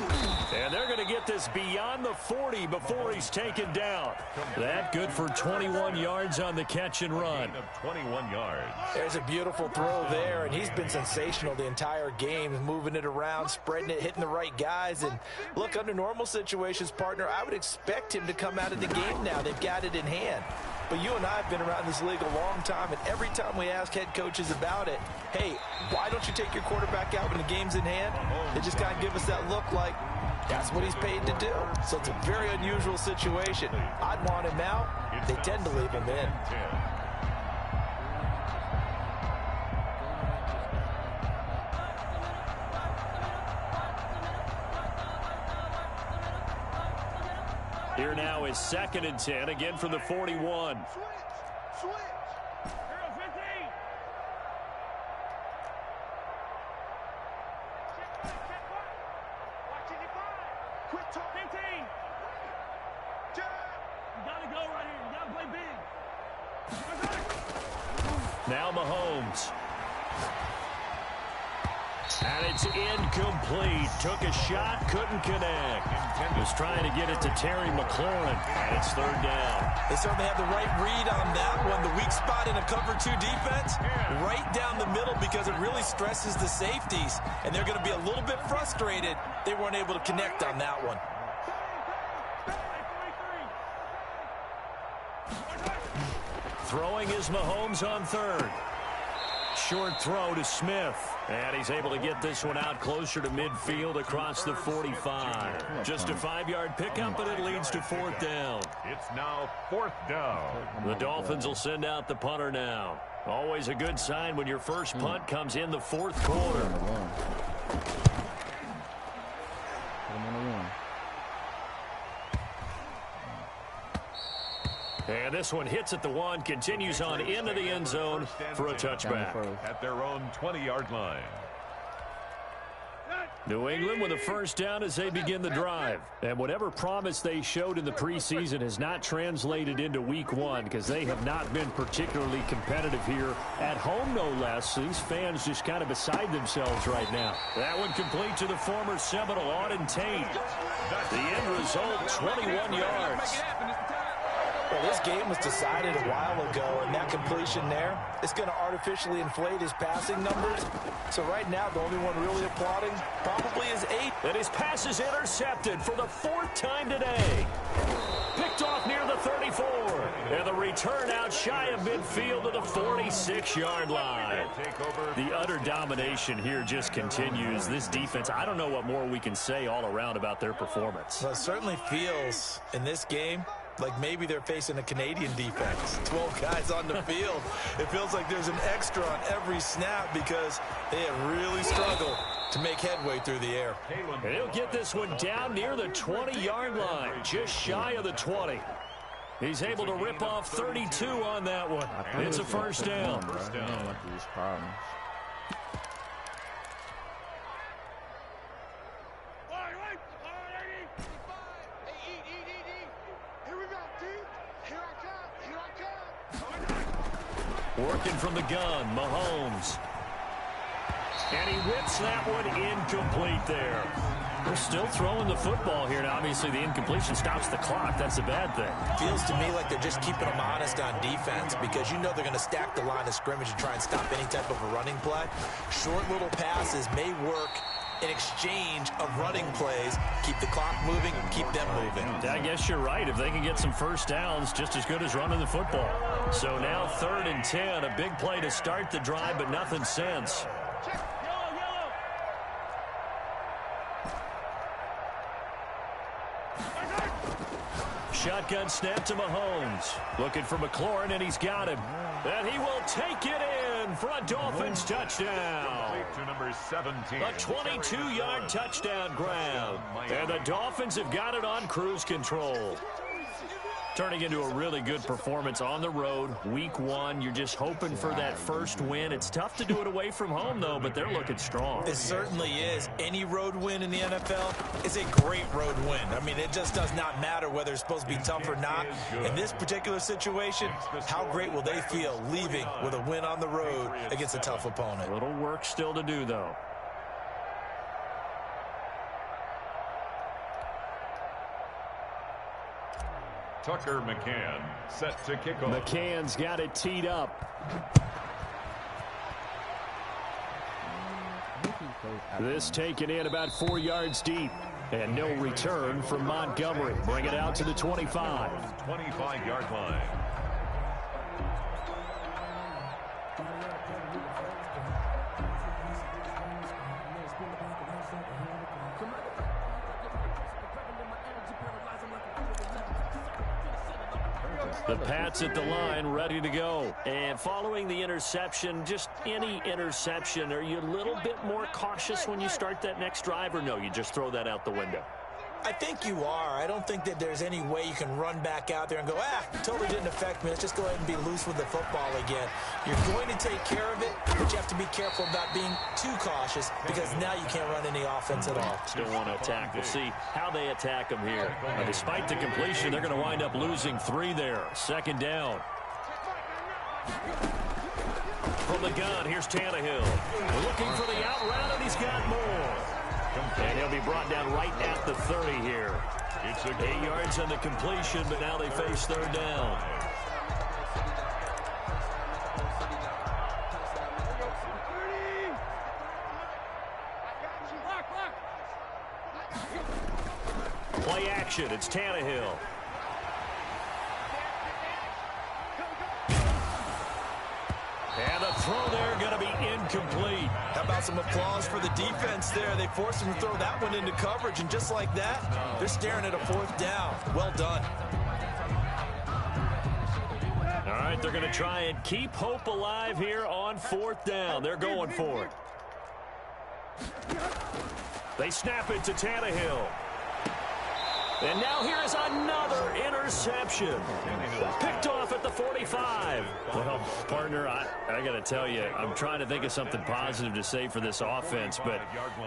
And they're going to get this beyond the 40 before he's taken down. That good for 21 yards on the catch and run. 21 yards. There's a beautiful throw there, and he's been sensational the entire game, moving it around, spreading it, hitting the right guys. And look, under normal situations, partner, I would expect him to come out of the game now. They've got it in hand. But you and I have been around this league a long time, and every time we ask head coaches about it, hey, why don't you take your quarterback out when the game's in hand? They just kind of give us that look like that's what he's paid to do. So it's a very unusual situation. I'd want him out. They tend to leave him in. Here now is 2nd and 10, again from the 41. Switch. Quick talk. 15. You gotta go right here. You gotta play big. Now Mahomes. And it's incomplete. Took a shot, couldn't connect. Was trying to get it to Terry McLaurin, and it's 3rd down. They certainly have the right read on that one. The weak spot in a cover 2 defense, right down the middle, because it really stresses the safeties, and they're going to be a little bit frustrated they weren't able to connect on that one. Throwing is Mahomes on third. Short throw to Smith. And he's able to get this one out closer to midfield across the 45. Just a 5-yard pickup, but it leads to fourth down. It's now fourth down. The Dolphins will send out the punter now. Always a good sign when your first punt comes in the fourth quarter. And this one hits at the 1, continues on into the end zone for a touchback. At their own 20-yard line. New England with a first down as they begin the drive. And whatever promise they showed in the preseason has not translated into week 1 because they have not been particularly competitive here at home, no less. These fans just kind of beside themselves right now. That one complete to the former Seminole, Auden Tate. The end result, 21 yards. Well, this game was decided a while ago, and that completion there is going to artificially inflate his passing numbers. So right now, the only one really applauding probably is 8. And his pass is intercepted for the 4th time today. Picked off near the 34. And the return out shy of midfield to the 46-yard line. The utter domination here just continues. This defense, I don't know what more we can say all around about their performance. Well, it certainly feels in this game like maybe they're facing a Canadian defense. 12 guys on the field. It feels like there's an extra on every snap because they have really struggled to make headway through the air. And he'll get this one down near the 20-yard line, just shy of the 20. He's able to rip off 32 on that one. It's a first down. Working from the gun, Mahomes. And he whips that one incomplete there. They're still throwing the football here. Now, obviously, the incompletion stops the clock. That's a bad thing. Feels to me like they're just keeping them honest on defense because you know they're going to stack the line of scrimmage and try and stop any type of a running play. Short little passes may work in exchange of running plays. Keep the clock moving, keep them moving. I guess you're right. If they can get some first downs, just as good as running the football. So now 3rd and 10, a big play to start the drive, but nothing since. Shotgun snap to Mahomes. Looking for McLaurin, and he's got him. And he will take it in for a Dolphins touchdown. To number 17. A 22-yard touchdown grab. And the Dolphins have got it on cruise control. Turning into a really good performance on the road. Week 1, you're just hoping for that first win. It's tough to do it away from home, though, but they're looking strong. It certainly is. Any road win in the NFL is a great road win. I mean, it just does not matter whether it's supposed to be tough or not. In this particular situation, how great will they feel leaving with a win on the road against a tough opponent? A little work still to do, though. Tucker McCann set to kick off. McCann's got it teed up. This taken in about 4 yards deep. And no return from Montgomery. Bring it out to the 25. 25-yard line. The Pats at the line, ready to go. And following the interception, just any interception, are you a little bit more cautious when you start that next drive, or no, you just throw that out the window? I think you are. I don't think that there's any way you can run back out there and go, totally didn't affect me. Let's just go ahead and be loose with the football again. You're going to take care of it, but you have to be careful about being too cautious because now you can't run any offense at all. Still want to attack. We'll see how they attack them here. Despite the completion, they're going to wind up losing 3 there. 2nd down. From the gun, here's Tannehill. Looking for the out route, and he's got more. And he'll be brought down right at the 30 here. It's 8 yards on the completion, but now they face 3rd down. Play action. It's Tannehill. And the throw there going to be incomplete. How about some applause for the defense there? They forced him to throw that one into coverage, and just like that, they're staring at a 4th down. Well done. All right, they're going to try and keep hope alive here on 4th down. They're going for it. They snap it to Tannehill. And now here is another interception. Picked off at the 45. Well, partner, I got to tell you, I'm trying to think of something positive to say for this offense, but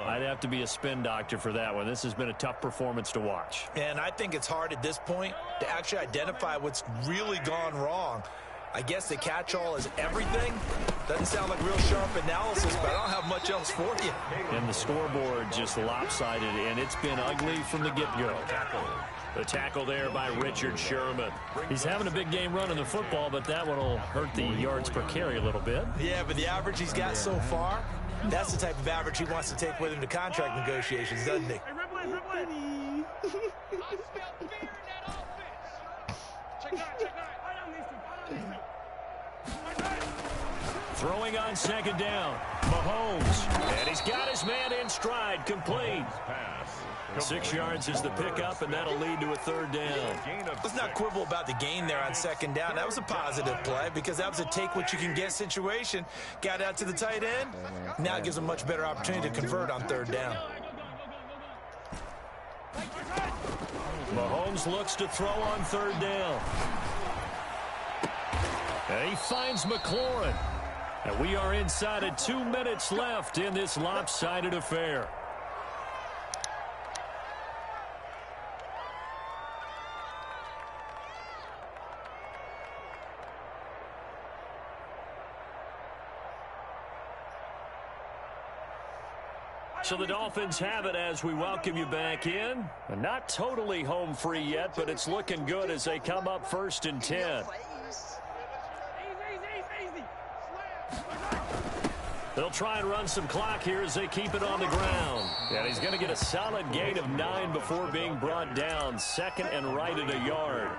I'd have to be a spin doctor for that one. This has been a tough performance to watch. And I think it's hard at this point to actually identify what's really gone wrong. I guess the catch-all is everything. Doesn't sound like real sharp analysis, but I don't have much else for you. And the scoreboard just lopsided, and it's been ugly from the get-go. The tackle there by Richard Sherman. He's having a big game running the football, but that one will hurt the yards per carry a little bit. Yeah, but the average he's got so far, that's the type of average he wants to take with him to contract negotiations, doesn't he? Throwing on 2nd down. Mahomes. And he's got his man in stride. Complete. 6 yards is the pickup, and that'll lead to a 3rd down. Let's not quibble about the gain there on 2nd down. That was a positive play because that was a take-what-you-can-get situation. Got out to the tight end. Now it gives him a much better opportunity to convert on 3rd down. Mahomes looks to throw on 3rd down. And he finds McLaurin. And we are inside of 2 minutes left in this lopsided affair. So the Dolphins have it as we welcome you back in. Not totally home free yet, but it's looking good as they come up 1st and 10. They'll try and run some clock here as they keep it on the ground. And he's going to get a solid gain of 9 before being brought down. 2nd and right at a yard.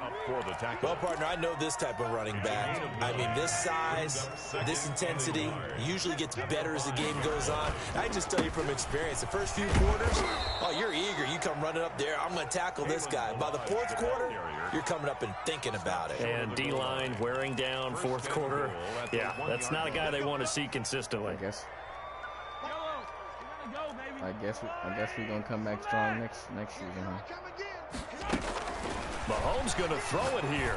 Well, partner, I know this type of running back. I mean, this size, this intensity usually gets better as the game goes on. I just tell you from experience, the first few quarters, oh, you're eager. You come running up there, I'm going to tackle this guy. By the 4th quarter, you're coming up and thinking about it. And D-line wearing down 4th quarter. Yeah, that's not a guy they want to see consistently. I guess we're gonna come back strong next season, huh? Mahomes gonna throw it here.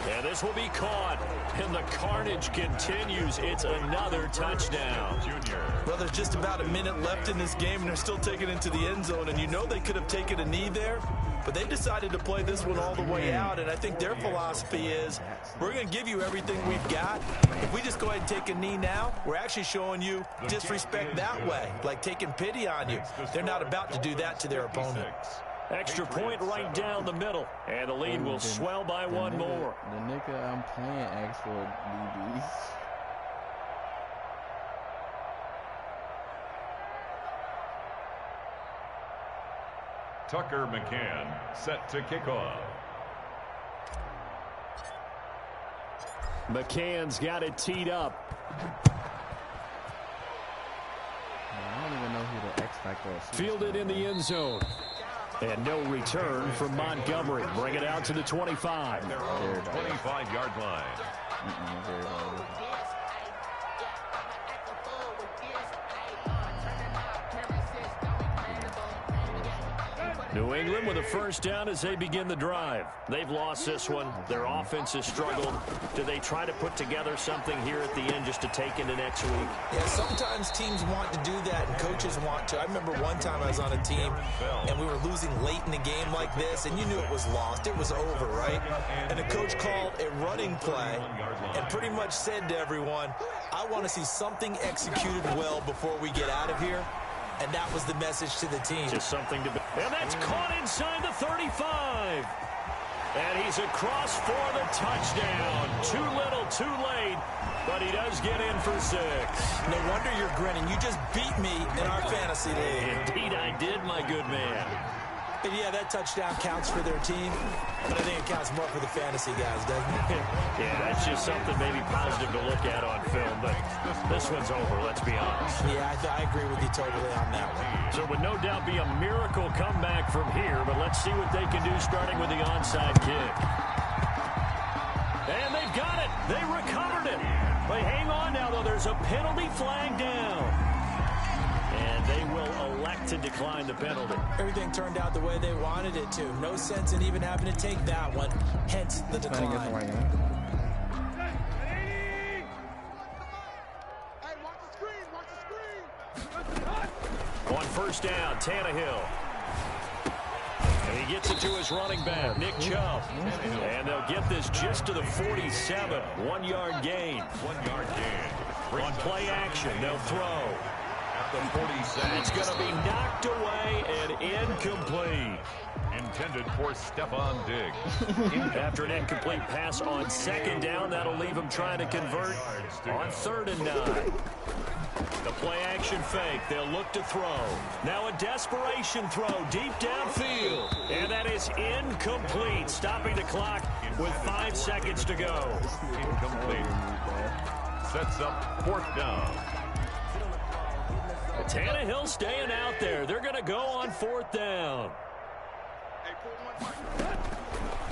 And this will be caught. And the carnage continues. It's another touchdown. Well, there's just about a minute left in this game, and they're still taking it into the end zone. And you know they could have taken a knee there, but they decided to play this one all the way out. And I think their philosophy is, we're going to give you everything we've got. If we just go ahead and take a knee now, we're actually showing you disrespect that way, like taking pity on you. They're not about to do that to their opponent. Extra point right down the middle. And the lead will swell by one more. The nigga I'm playing asked for DBs. Tucker McCann set to kick off. McCann's got it teed up. I don't even know who the X Factor is. Fielded in the end zone. And no return from Montgomery. Bring it out to the 25. 25-yard line. New England with a first down as they begin the drive. They've lost this one. Their offense has struggled. Do they try to put together something here at the end just to take into next week? Yeah, sometimes teams want to do that and coaches want to. I remember one time I was on a team and we were losing late in the game like this, and you knew it was lost. It was over, right? And the coach called a running play and pretty much said to everyone, I want to see something executed well before we get out of here. And that was the message to the team. Just something to be. And that's caught inside the 35. And he's across for the touchdown. Too little, too late. But he does get in for 6. No wonder you're grinning. You just beat me in our fantasy league. Indeed I did, my good man. And yeah, that touchdown counts for their team, but I think it counts more for the fantasy guys, doesn't it? Yeah, that's just something maybe positive to look at on film, but this one's over, let's be honest. Yeah, I agree with you totally on that one. So it would no doubt be a miracle comeback from here, but let's see what they can do starting with the onside kick. And they've got it. They recovered it. But hang on now, though. There's a penalty flag down. And they will elect to decline the penalty. Everything turned out the way they wanted it to. No sense in even having to take that one. Hence the decline. On first down, Tannehill. And he gets it to his running back, Nick Chubb. And they'll get this just to the 47. 1 yard gain. 1 yard gain. On play action, they'll throw. At the 47. It's going to be knocked away and incomplete. Intended for Stephon Diggs. After an incomplete pass on second down, that'll leave him trying to convert on 3rd and 9. The play action fake. They'll look to throw. Now a desperation throw deep downfield. And that is incomplete. Stopping the clock with 5 seconds to go. Incomplete. Sets up 4th down. Tannehill staying out there. They're going to go on 4th down.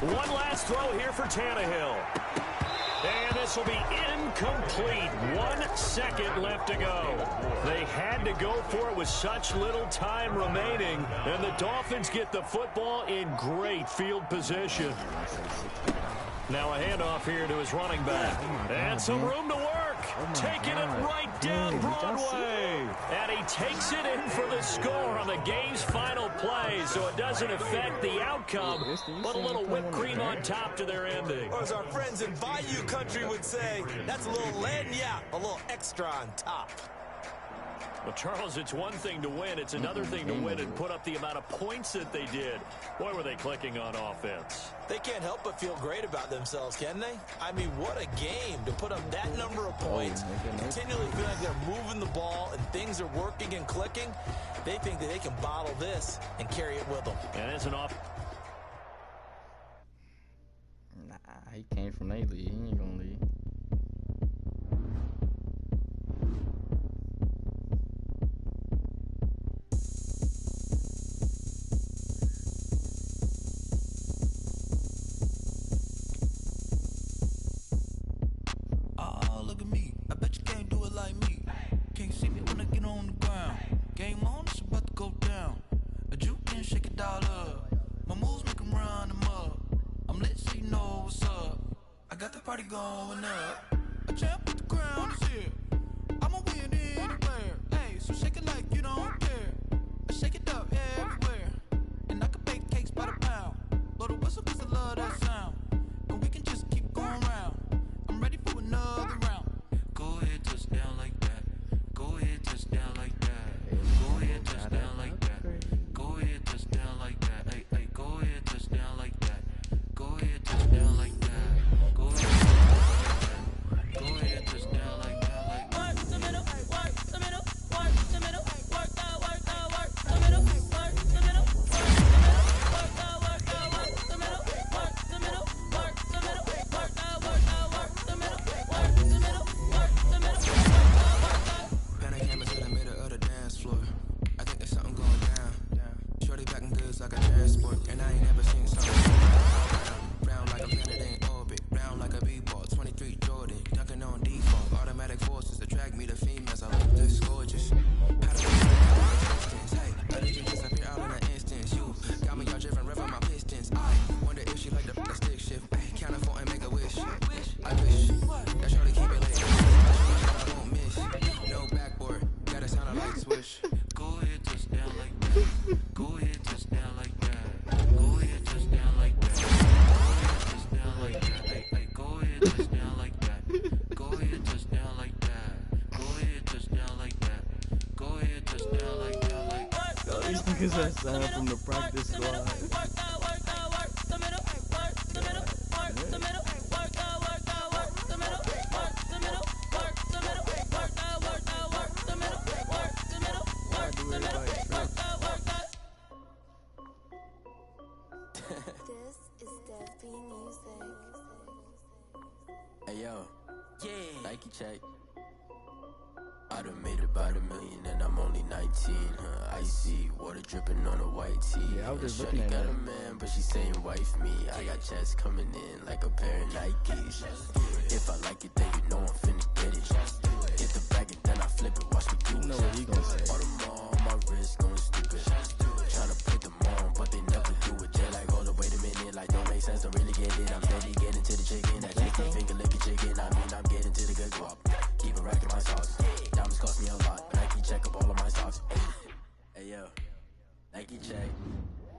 One last throw here for Tannehill. And this will be incomplete. 1 second left to go. They had to go for it with such little time remaining. And the Dolphins get the football in great field position. Now a handoff here to his running back. And some room to work. Taking it right down Broadway. And he takes it in for the score on the game's final play. So it doesn't affect the outcome, but a little whipped cream on top to their ending. Or as our friends in Bayou Country would say, that's a little lagniappe, a little extra on top. Well, Charles, it's one thing to win. It's another thing to win and put up the amount of points that they did. Boy, were they clicking on offense. They can't help but feel great about themselves, can they? I mean, what a game to put up that number of points, continually feeling like they're moving the ball and things are working and clicking. They think that they can bottle this and carry it with them. And it's an off. Nah, he came from A-League. He ain't gonna leave. Going up, a champ with the crown is here. I'ma win anywhere. Hey, so shake it like you don't care. I shake it up everywhere, and I can bake cakes by the pound. Blow the whistle 'cause I love that sound, and we can just keep going round. I'm ready for another round. Go ahead, touch down like that. Go ahead, touch down like that. Go ahead, touch down like that. Go ahead, touch down like that. Hey, hey, go ahead, touch down like that. Go ahead, touch down like that. Go ahead. Go ahead, touch down like that, like work the middle, work the middle, work the middle, work the middle, work the middle, work the middle, work the middle, work the middle, work the middle, work the middle, work the middle, Panic hammer to the middle of the dance floor. I think there's something going down. Shorty packing goods like a transport, and I ain't never seen something round like a planet in orbit, round like a b-ball, 23 Jordan, dunking on default, automatic forces attract me to females. I look this gorgeous. Hey, I did you disappear out in an instance? You got me all driven, revving my pistons. I wonder if she like the stick shift. Hey, count it for and make a wish. I wish that shorty keep it lit. I won't miss. No backboard, gotta sound a light switch. Go ahead, touch down like that. Go ahead, touch down like that. Go ahead, touch down like that. Touch down like that. Hey, hey, go ahead, touch down like that. Go ahead, touch down like that. Go ahead, touch down like that. Go ahead, touch down like that. Like Yo, these niggas are signed from the practice squad. Nike check. I done made about $1 million and I'm only 19. Icy water dripping on a white tee. Yeah, I was just Shorty looking at got that. a man, but she saying wife me. I got checks coming in like a pair of Nikes. If I like it, then you know I'm finna get it. Get the bag and then I flip it. Watch me do it. You know what he gonna say. All my wrist going stupid. Tryna put them on, but they never do it. They're like, hold up, wait a minute. Like, don't make sense, don't really get it. I'm steady getting to the chicken. That chicken finger licking chicken. I mean, I'm getting to the good guap. Keep a rack in my socks. Diamonds cost me a lot. Nike check up all of my stocks. Hey, yo. Nike check.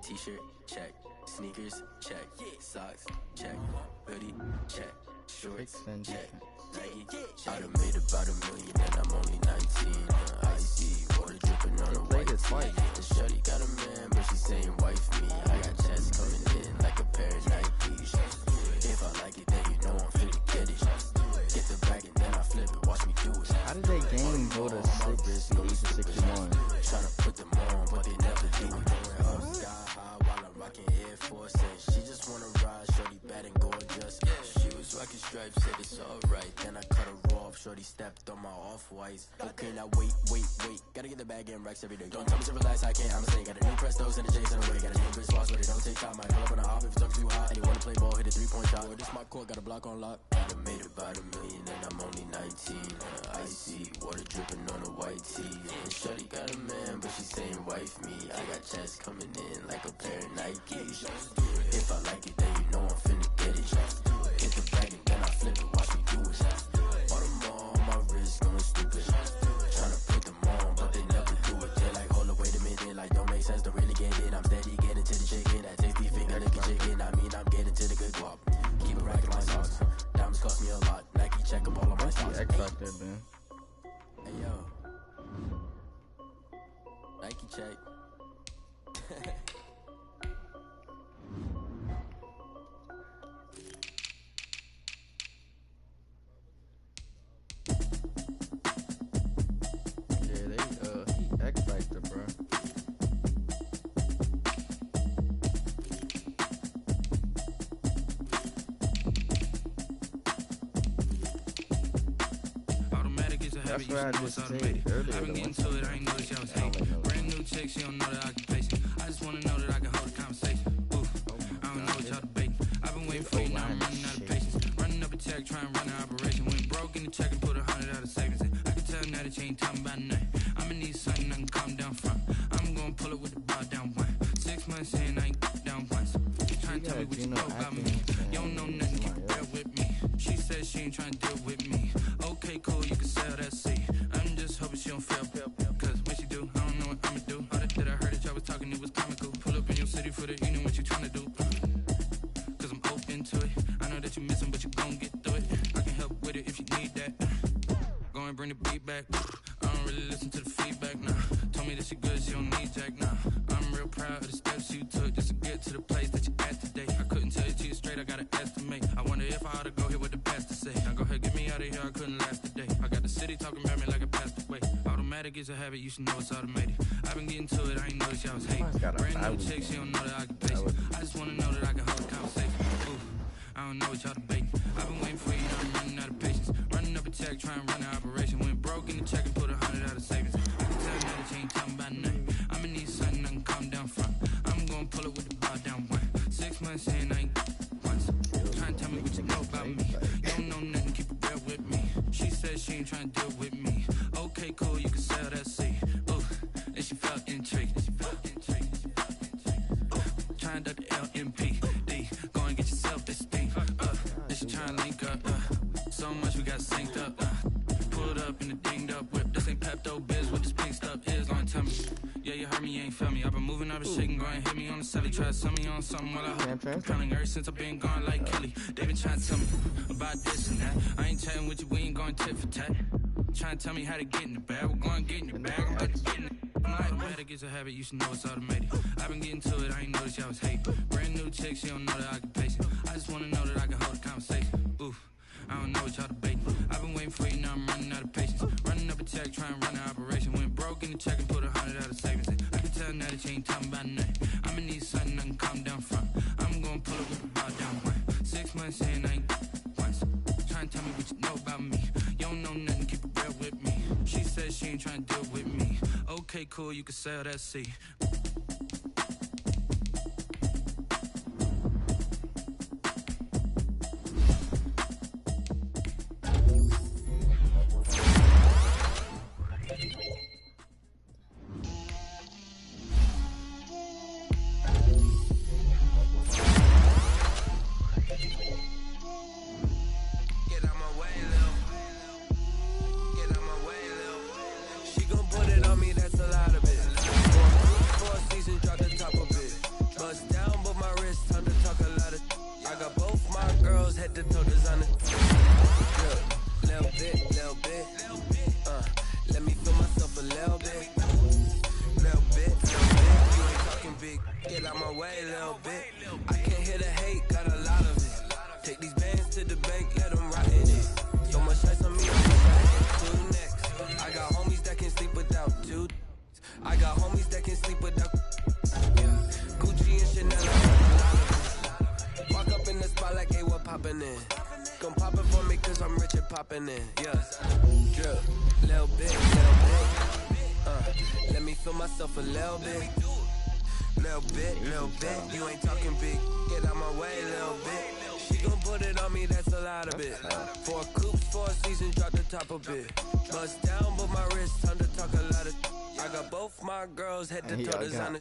T-shirt check. Sneakers check. Socks check. Hoodie check. Shorts check. Nike. I done made about $1 million and I'm only 19. Icy water dripping on a white tee. The shorty got a man, but she saying wife me. I got checks coming in like a pair of Nikes. If I like it, then you know I'm finna get it. Get the bag and then I flip it. Watch me do it. How did that game go to 60-61? Tryna put them on, but they never do it. Up sky high while I'm rocking Air Force. She just wanna ride, shorty bad and gorgeous. She was rocking stripes, said it's alright. Then I cut her off, shorty stepped on my off-whites. Okay, now wait. Gotta get the bag and racks every day. Don't tell me to relax, I can't, I'ma say. Got a new Prestos and the J's in the way. Got a new Chris Boss, but it don't take time. I pull up on the hop if it talks too hot. And you wanna play ball, hit a 3-point shot. Or this my court, got a block on lock. I done made about $1 million and I'm only 19. Icy water dripping on a white tee. And shorty got a man, but she saying wife me. I got checks coming in like a pair of Nikes. If I like it, then you know I'm finna get it. Get the bag and then I flip it. Watch me do it. All them on my wrist going stupid. Tryna put them on, but they never do it. They're like, hold up, wait a minute. Like, don't make sense, don't really get it. I'm steady getting to the chicken. That tasty finger licking chicken. I mean, I'm getting to the good guap. Keep a rack in my socks. Diamonds cost me a lot. Nike check up all of my stocks. X Factor, man. Hey, yo. Nike check. Yeah, he X Factor, bro. Automatic is a habit, That's you what I should know just it's said automated. earlier, I've been though. getting to it, I ain't noticed y'all was hating. Brand new chick, she don't know the occupation. I just wanna know that I can hold a conversation. Ooh, I don't know what y'all debating. I've been waiting for you, now I'm running out of patience. Running up a check, trying to run an operation. Went broke in the check and put 100 out of savings in. I can tell now that you ain't talking about nothing. I'ma need something I can calm down from. I'm gonna pull it with the bar down one. 6 months in, I ain't down once. Trying to tell me what you know about me. You don't know nothing, keep it real with me. She said she ain't trying to deal with me. Okay, cool, you can sell that seat. I'm just hoping she don't fail. Cause when she do, I don't know what I'ma do. All that I heard that y'all was talking, it was comical. Pull up in your city for the evening, what you trying to do? Cause I'm open to it. I know that you missing, but you gon' get through it. I can help with it if you need that. Go and bring the beat back. I don't really listen to the feedback, nah. Told me that she good, she don't need jack, nah. I'm real proud of the steps you took just to get to the place that you at today. I couldn't tell you to you straight, I gotta estimate. I wonder if I ought to go here with the pastor say. Now go ahead, get me out of here, I couldn't last a day. I got the city talking about me like I passed away. Automatic is a habit, you should know it's automated. I've been getting to it, I ain't noticed y'all was hating. Brand new chick, she don't know the occupation. I just wanna know that I can hold a conversation. Ooh, I don't know what y'all debating. I've been waiting for you, now I'm running out of patience. Running up a check, trying to run an operation. Went broke in the check and put 100 out of savings. I can tell now that you ain't talking about nothing. I'ma need something I can calm down from. I'm gonna pull it with the bar down one. 6 months in, I ain't once. Trying to tell me what you know about me. You don't know nothing, keep it real with me. She said she ain't trying to deal with me. Okay, cool, you can sell that seat. Ooh, and she felt intrigued. Trying to duck the LMPD. Go and get yourself this thing. And she trying to link up. So much we got synced up. Pulled up in the dinged up whip. This ain't Pepto Biz, what this pink stuff is. Gonna tell me. Yeah, you heard me, you ain't felt me. I've been moving out of shaking, go and hit me on the celly. Try to sell me on something while I hope. Compelling ever since I've been gone like Kelly. They been trying to tell me about this and that. I ain't chatting with you, we ain't going tit for tat. Trying to tell me how to get in the bag. We're going to get in your bag, I'm about to get in it. Automatic is a habit, you should know it's automated. I've been getting to it, I ain't noticed y'all was hating. Brand new chick, she don't know the occupation. I just wanna know that I can hold a conversation. Ooh, I don't know what y'all debating. I've been waiting for you, now I'm running out of patience. Running up a check, trying to run an operation. Went broke in the check and put 100 out of savings in. I can tell now that you ain't talking about nothing. I'ma need something I can calm down from. I'm gonna pull it with the bar down one. 6 months in, I ain't once. Trying to tell me what you know about me. You don't don't know nothing, keep it real with me. She said she ain't trying to deal with me. Okay, cool, you can sell that seat.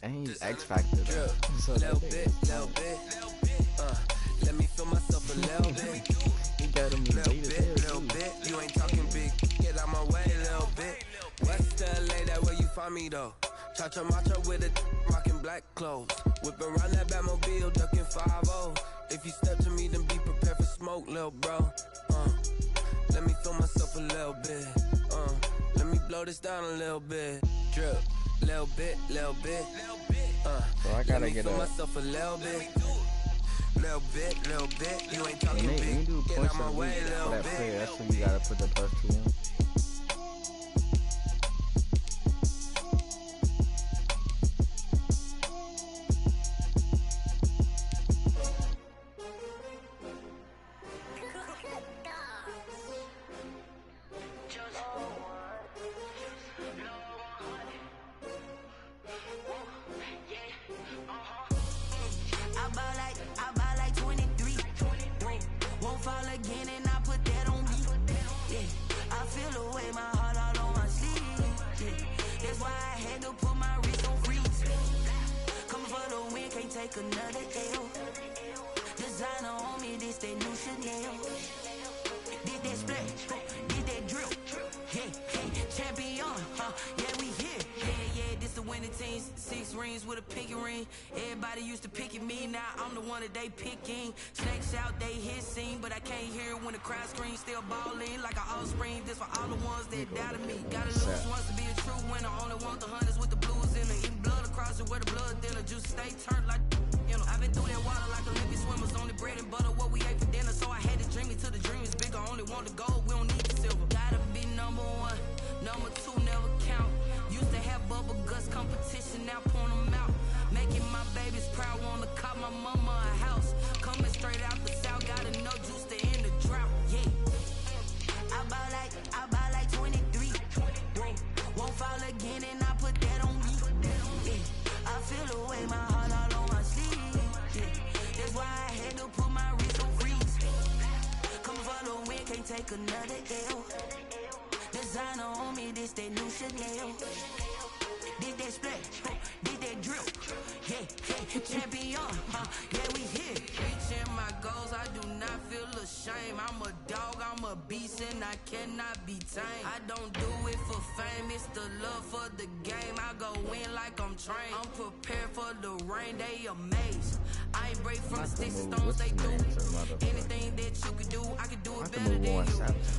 And he's X Factor. So little bit. Let me feel myself a little bit. He got him little bit. You ain't talking big. Get out my way a little bit. West LA, that where you find me though. Cha-cha matcha with a rockin' black clothes. Whip around that Batmobile, ducking 5-0. If you step to me, then be prepared for smoke, little bro. Let me feel myself a little bit. Let me blow this down a little bit. Drip. Little bit. So I gotta get myself a little bit. Little bit. You ain't talking big. Get out my way, little bit. That's when you gotta put the +2 in. Another L. Designer on me, this that new Chanel. Did that splash, did that drill. Yeah, champion, yeah, we here. Yeah, this the winning team. 6 rings with a pinky ring. Everybody used to pick at me, now I'm the one that they picking. Snakes out, they hissing, but I can't hear it when the crowd screams. Still balling like an offspring. This for all the ones that doubted me. Gotta lose once to be a true winner. Only want the hunters with the blues in it. Eating blood across it where the blood dinner. Juice stay turned like. You know, I've been through that water like Olympic swimmers. Only bread and butter, what we ate for dinner. So I had to dream it till the dream is bigger. Only want the gold, we don't need the silver. Gotta be number 1, number 2 never count. Used to have bubble guts competition, now point them out. Making my babies proud, wanna call my mama a house. Coming straight out the south, gotta know juice to end the drought. Yeah, I buy like 23. Won't fall again and I put that on me. Yeah, I feel the way my heart all on my sleeve. Yeah, that's why I had to put my wrist on freeze. Come for the win, can't take another L. Designer on me, this that new Chanel. Did that splash, did that drill. Yeah, champion, yeah, we here. Reaching my goals, I do not feel ashamed. I'm a dog, I'm a beast, and I cannot be tamed. I don't do it for fame, it's the love for the game. I go in like I'm trained. I'm prepared for the rain, they amazed. I ain't break from the sticks and stones they do. Anything that you can do, I can do it better than you.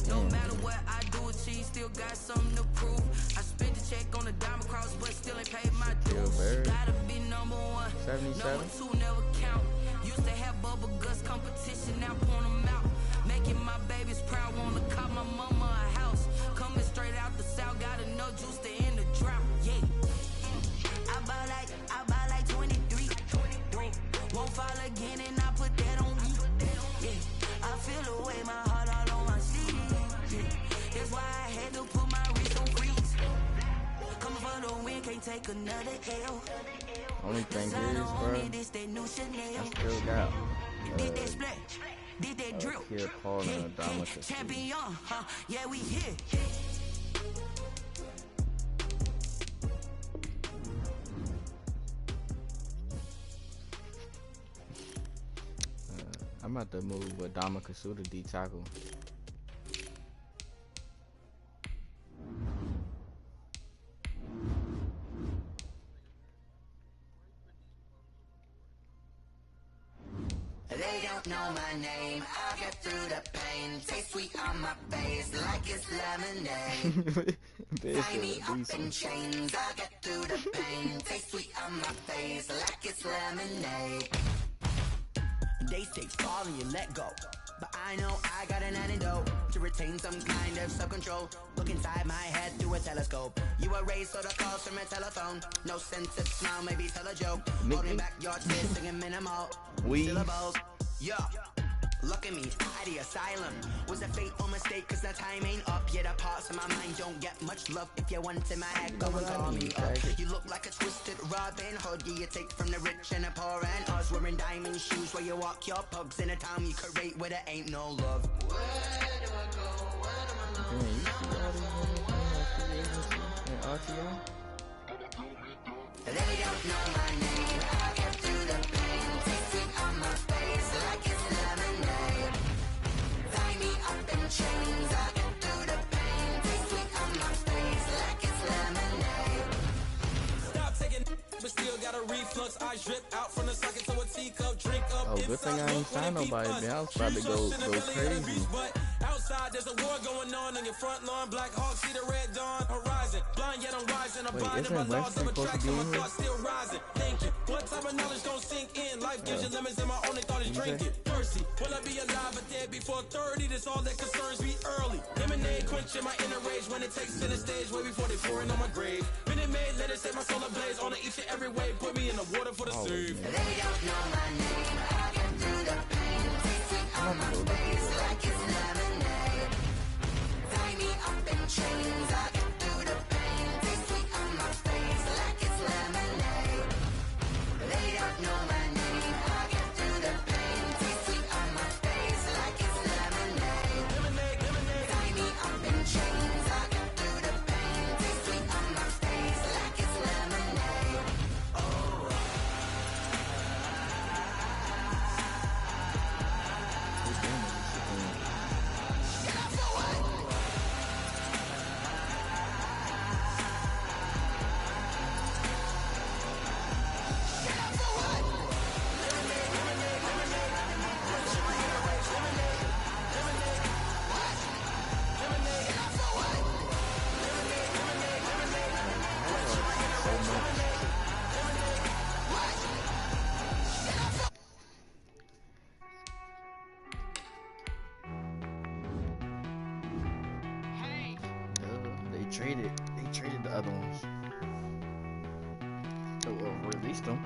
No matter what I do, achieve, still got something to prove. I spent the check on the diamond cross, but still ain't paid my dues. Gotta be number 1, 77. number 2 never count. Used to have bubble guts competition, now point them out. Making my babies proud, wanna call my mama a house. Coming straight out the south, gotta know juice to end the drought. Yeah, I buy like 23. Won't fall again and I put that on me. Yeah, I feel the way my heart all on my sleeve. Yeah, that's why can't take another L. Only thing is, bro, I still got Kid Paul and Adama champion, yeah, we here. I'm about to move with Dama Kasuda D tackle. They don't know my name. I'll get through the pain. Taste sweet on my face like it's lemonade. Tie me up in chains. I'll get through the pain. Taste sweet on my face like it's lemonade. They say fall and you let go, but I know I got an antidote to retain some kind of self-control. Look inside my head through a telescope. You erase all the calls from a telephone. No sense of smile, maybe tell a joke. Holding back your tears, singing minimal syllables. Yeah, look at me, out the asylum. Was a fate or mistake, cause the time ain't up. Yet the parts of my mind don't get much love. If you want in my head, go and call me up. You look like a twisted Robin Hood. Yeah, you take from the rich and the poor and us. Wearing diamond shoes where you walk your pugs in a town you create where there ain't no love. Where do I go? Where do I know? They don't know my name. I get through the pain. Taste sweet on my face like it's lemonade. Tie me up in chains. I get through the pain. Taste sweet on my face like it's lemonade. Stop taking, but still got a reflux. I drip out from the socket to a teacup. Drink up. Oh, good thing I ain't signed nobody, man. I was about to go crazy. Outside, there's a war going on your front lawn. Black Hawk, see the red dawn horizon. Blind yet I'm rising. I'm blinded by laws of attraction. My thoughts still rising. Thinking, what type of knowledge gon' sink in? Life gives you lemons, and my only thought is drinking. Thirsty, will I be alive or dead before 30? That's all that concerns me early. Lemonade quenching my inner rage when it takes to the stage way before they pour it on my grave. Minute Maid, let it set my soul ablaze on each and every way. Put me in the water for the save. They don't know my name. I get through the pain. Taste sweet on my face like it's lemonade. Tie me up in chains. I get through the pain. Taste sweet on my face like it's lemonade. They don't know my name. I get through the pain. Taste sweet on my face like it's lemonade. Tie me up in chains. I get through the pain. Taste sweet on my face like it's lemonade. Oh. They traded the other ones. So released them.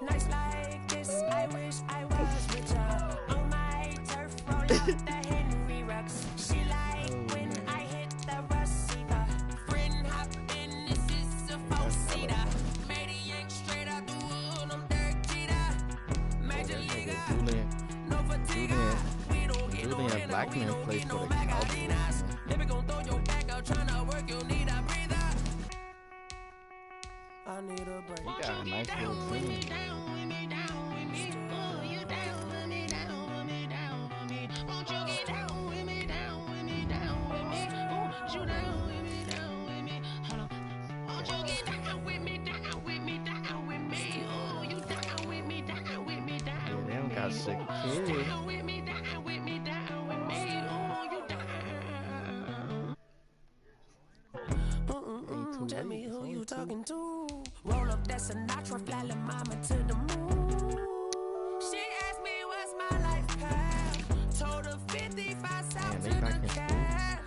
Nights like this, I wish I was with ya. On my turf, roll out the Henry Rux. She like when I hit the receiver. Friend hop in, this is a four-seater. Made a yank straight out the wood, I'm Derek Jeter. Major leaguer, no fatigue. We don't get no hand, we don't get no Magdalenas. Never gon' throw your back out, tryna work, you need a breather. I need a break. You got a nice little team. They don't got sick kids. mama to the moon. She asked me what's my life path. Told her 55 South to the cab.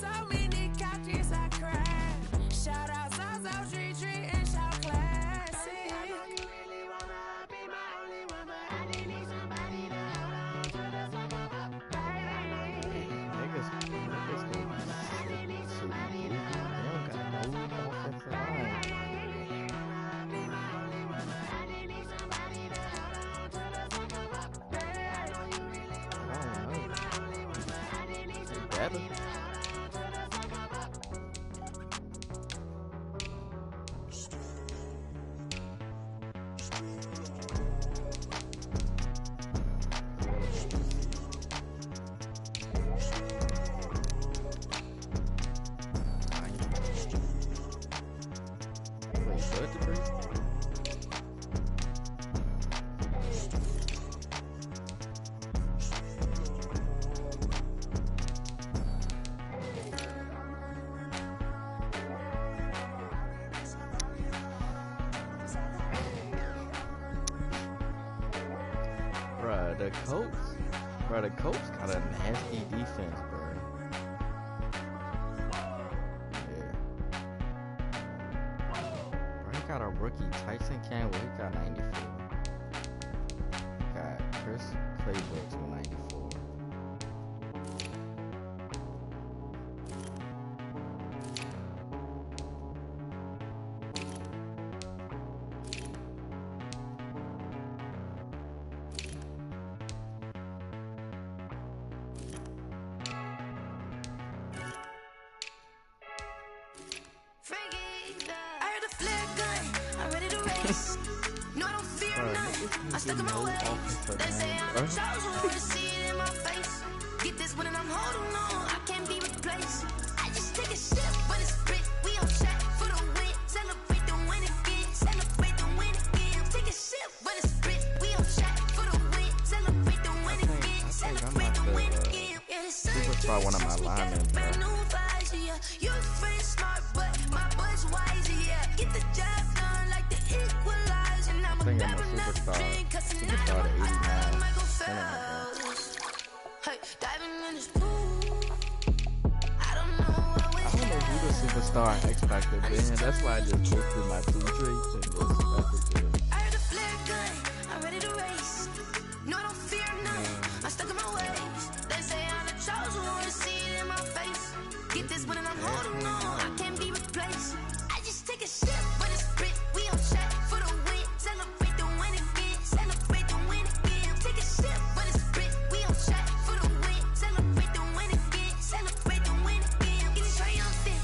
So many couches I cried. Shout out South Street Tree and shout classic. I know you really wanna be my only one, but I didn't need somebody to hold on to the summer up, baby. Niggas go super weak. They don't got no offensive line. Better. Wait, third degree? Bruh, the Colts got a nasty defense, bruh. Yeah. Bruh, he got a rookie, Tyson Campbell, he got 94. Got Chris Claybrooks with 94. I heard a flare gun, I'm ready to race. No, I don't fear none. I'm stuck in my ways. They say I'm the chosen one to see it in my face. Get this one and I'm holding on. I can't be replaced. I just take a sip, but it's spit. We on track for the win. Celebrate the win again. Celebrate the win again. Take a sip, but it's spit. We on track for the win. Celebrate the win again. Celebrate the win again. Superstar, one of my linemen, bro. You're friend smart, but my boy's wise, yeah. Get the job done like the equalizer. And I'm a grab enough drink, cause tonight I'm a Michael Phelps. Hey, diving in this pool. I don't know who the superstar X Factor been. That's why I just posted my 2 drinks and just left it. I heard a flare gun, I'm ready to race. No, I don't fear none. I'm stuck in my ways. They say I'm the chosen one to see it in my face. Get this one and I'm holding on. I can't be replaced. I just take a sip, but it's spit. We on track for the win. Celebrate the win again. Celebrate the win again. Take a sip, but it's spit. We on track for the win. Celebrate the win again. Celebrate the win again. Get it triumphant.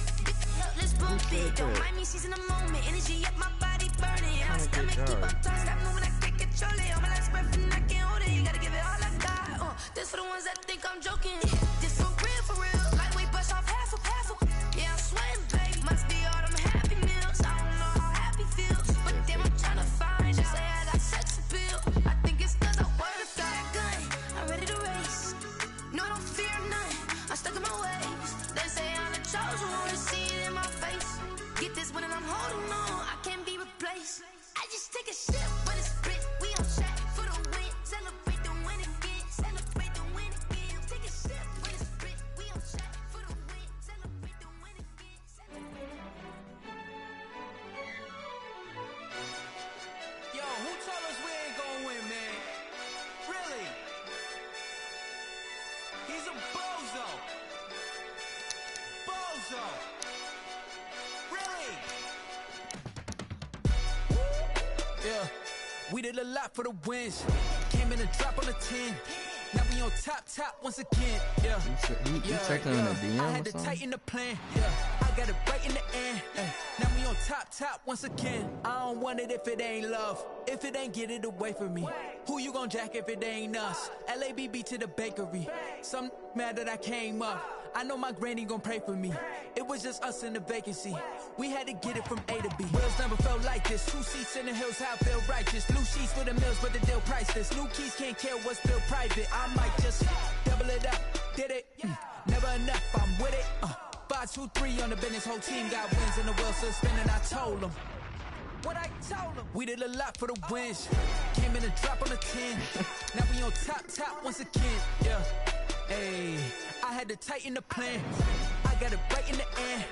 Let's bump it. Don't mind me seizing the moment. Energy up my body burning. My stomach keep up tight. Stop moving, I can't control it. On my last breath and I can't hold it. You gotta give it all I got. This for the ones that think I'm joking. This for real, for real. Lightweight brush off half of. Yeah, I'm sweating, babe. Must be all them happy meals. I don't know how happy feels, but damn, I'm trying to find you. Say I got sex appeal. I think it's cause I work that gun. I'm ready to race. No, I don't fear none. I'm stuck in my ways. They say I'm the chosen one to see it in my face. Get this one and I'm holding on. I can't be replaced. I just take a sip, but it's spit. We on track for the win. Celebrate the win again. Celebrate the win again. Take a sip, but it's spit. We on track for the win. Celebrate the win again. Yo, who told us we ain't gonna win, man? Really? He's a bozo. Bozo. Really? Yeah, we did a lot for the wins. Came in a drop on the 10. Now we on top once again. Yeah, You checked him in the DM I or had to something? tighten the plan. Yeah, I got it right in the end. Now we on top once again. I don't want it if it ain't love. If it ain't, get it away from me. Who you gon' jack if it ain't us? LABB to the bakery. Some mad that I came up. I know my granny gon' pray for me. It was just us in the vacancy. We had to get it from A to B. Wheels never felt like this. 2 seats in the hills, how I feel righteous. Blue sheets for the mills, but the deal priceless. New keys can't care what's still private. I might just double it up. Did it? Never enough, I'm with it. 5, 2, 3 on the business. Whole team got wins and the wheels still spinning. I told them. what I told them. We did a lot for the wins. Came in and drop on the 10. Now we on top once again. Yeah. Hey, I had to tighten the plan. I got it right in the end.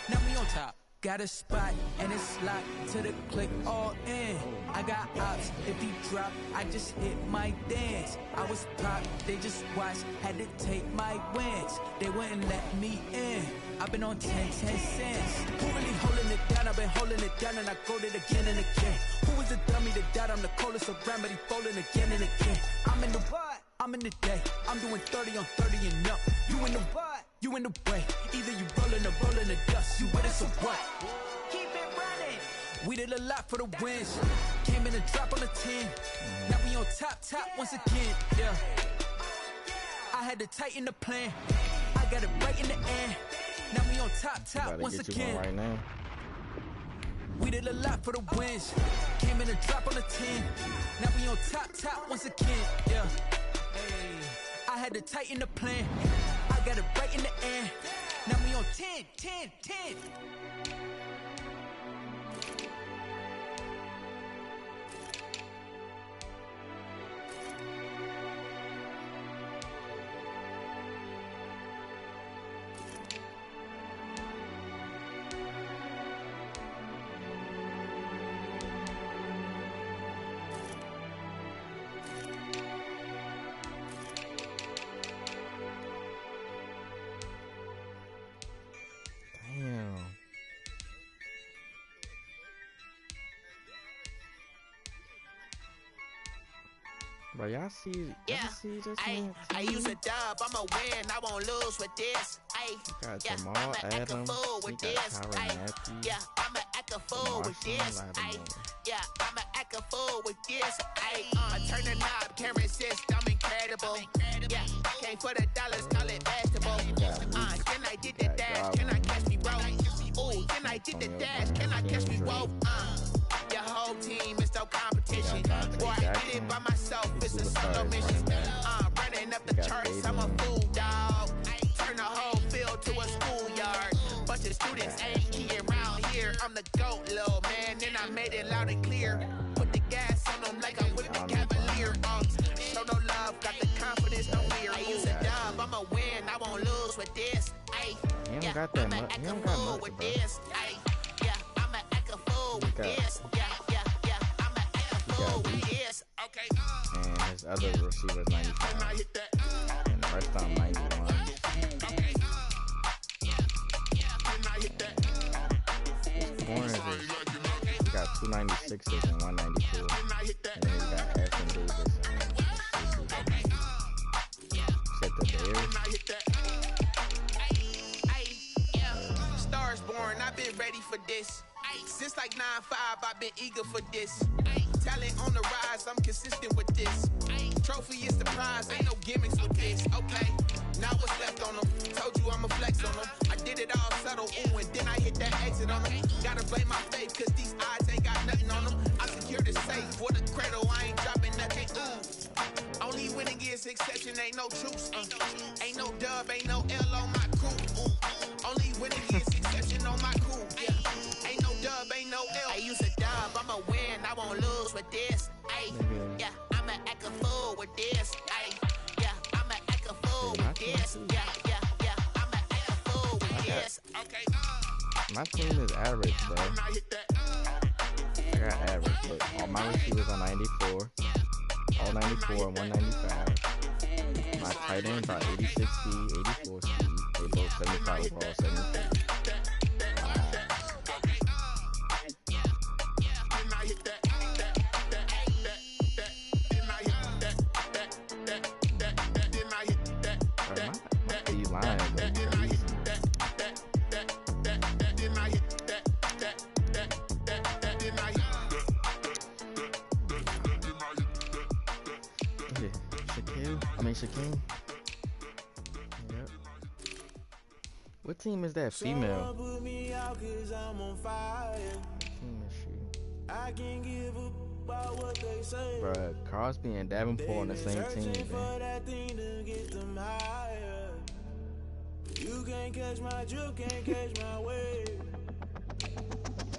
Now we on top. Got a spot and it's locked to the click all in. I got ops, if he drop, I just hit my dance. I was pop, they just watched, had to take my wins. They wouldn't let me in. I've been on 10 cents. Who really holding it down? I've been holding it down and I go it again and again. Who was the dummy that died? I'm the coldest around, but he folding again and again. I'm in the what? I'm in the day. I'm doing 30 on 30 and up. You in the what? You in the way. Either you rolling or rolling the dust. You with us or what? Keep it running. We did a lot for the wins. Came in and drop on the 10. Now we on top once again. Yeah. I had to tighten the plan. I got it right in the end. Now we on top once again. Right now. We did a lot for the wins. Came in and drop on the 10. Now we on top once again. Yeah. Hey, I had to tighten the plan. I got it right in the end. Now we on 10. Bro, y'all see this man? I use a dub, I'ma win, I won't lose with this. Got Jamal Adams, he got Tyrann Matthew. Yeah, I'ma act a fool with this. Yeah, I'ma act a fool with this. I turn the knob, can't resist, I'm incredible. Yeah, came for the dollars, call it vegetable. Then I did the dash, can I catch me, bro? Ooh, then I did the dash, can I catch me, bro? Your whole team is no competition. Boy, I did it by myself, it's a solo mission. Running up the charts, I'm a fool, dog. Turn the whole field to a schoolyard. Bunch of students ain't eating around here. I'm the GOAT, little man, and I made it loud and clear. Put the gas on them like I'm with the Cavalier. Show no love, got the confidence, no fear. I use a dub, I'ma win, I won't lose with this. He don't got that much, he don't got much, bro. Yeah, I'ma act a fool with this. I'ma act a fool with this. Okay. And his other receivers 95. And the rest of them 91. Warren he got 296s and 192. And then he got Ashton Davis and set the Bears. Stars born, I've been ready for this. Since like 9-5, I've been eager for this. Talent on the rise, I'm consistent with this. Trophy is the prize, ain't no gimmicks with this. Okay, now what's left on them? Told you I'ma flex on them. I did it all subtle, ooh, and then I hit that exit on them. Gotta blame my faith, cause these odds ain't got nothing on them. I secured the safe for the cradle, I ain't dropping nothing, ooh. Only winning is exception, ain't no truce. Ain't no dub, ain't no L on my crew, ooh. Only winning is exception on my crew, yeah. Ain't no dub, ain't no L. I use a dub, I'ma win, I won't lose with this. Yeah, I'ma act a fool with this. Yeah, I'ma act a fool with this. Yeah, I'ma act a fool with this. Okay. My team is average, bro. I got average, but all my receivers are 94. All 94 and 195. My tight ends are 86 speed, 84 speed. They both 75 overall, 74. Shaquem. Yep. What team is that female? What team is she? I can give up about what they say. Bruh, Crosby and Davenport on the same team, man. You can't catch my drift, can't catch my wave.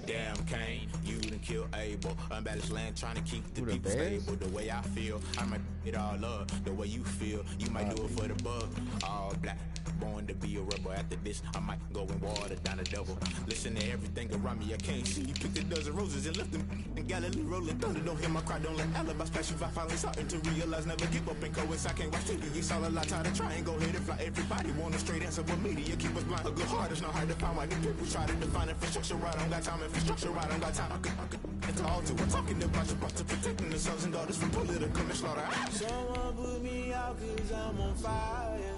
Damn, Kane, you done kill Abel. Unbalanced land trying to keep the Who the people Bears? stable. The way I feel, I might it all up. The way you feel, you might do it for the bug. All black, born to be a rebel. After this, I might go and water down a double. Listen to everything around me, I can't see. You picked a dozen roses and left them in Galilee rolling thunder. Don't hear my cry, don't let alibis pass you. I finally starting to realize, never give up and coax. I can't watch TV, it's all a lot. Tired of trying, go ahead and fly. Everybody want a straight answer, but media keep us blind. A good heart is not hard to find. Why do people try to define infrastructure right? I don't got time, infrastructure right, I don't got time. I could it's all to we're talking about you, about to protecting the sons and daughters from political and slaughter. Someone put me out cause I'm on fire.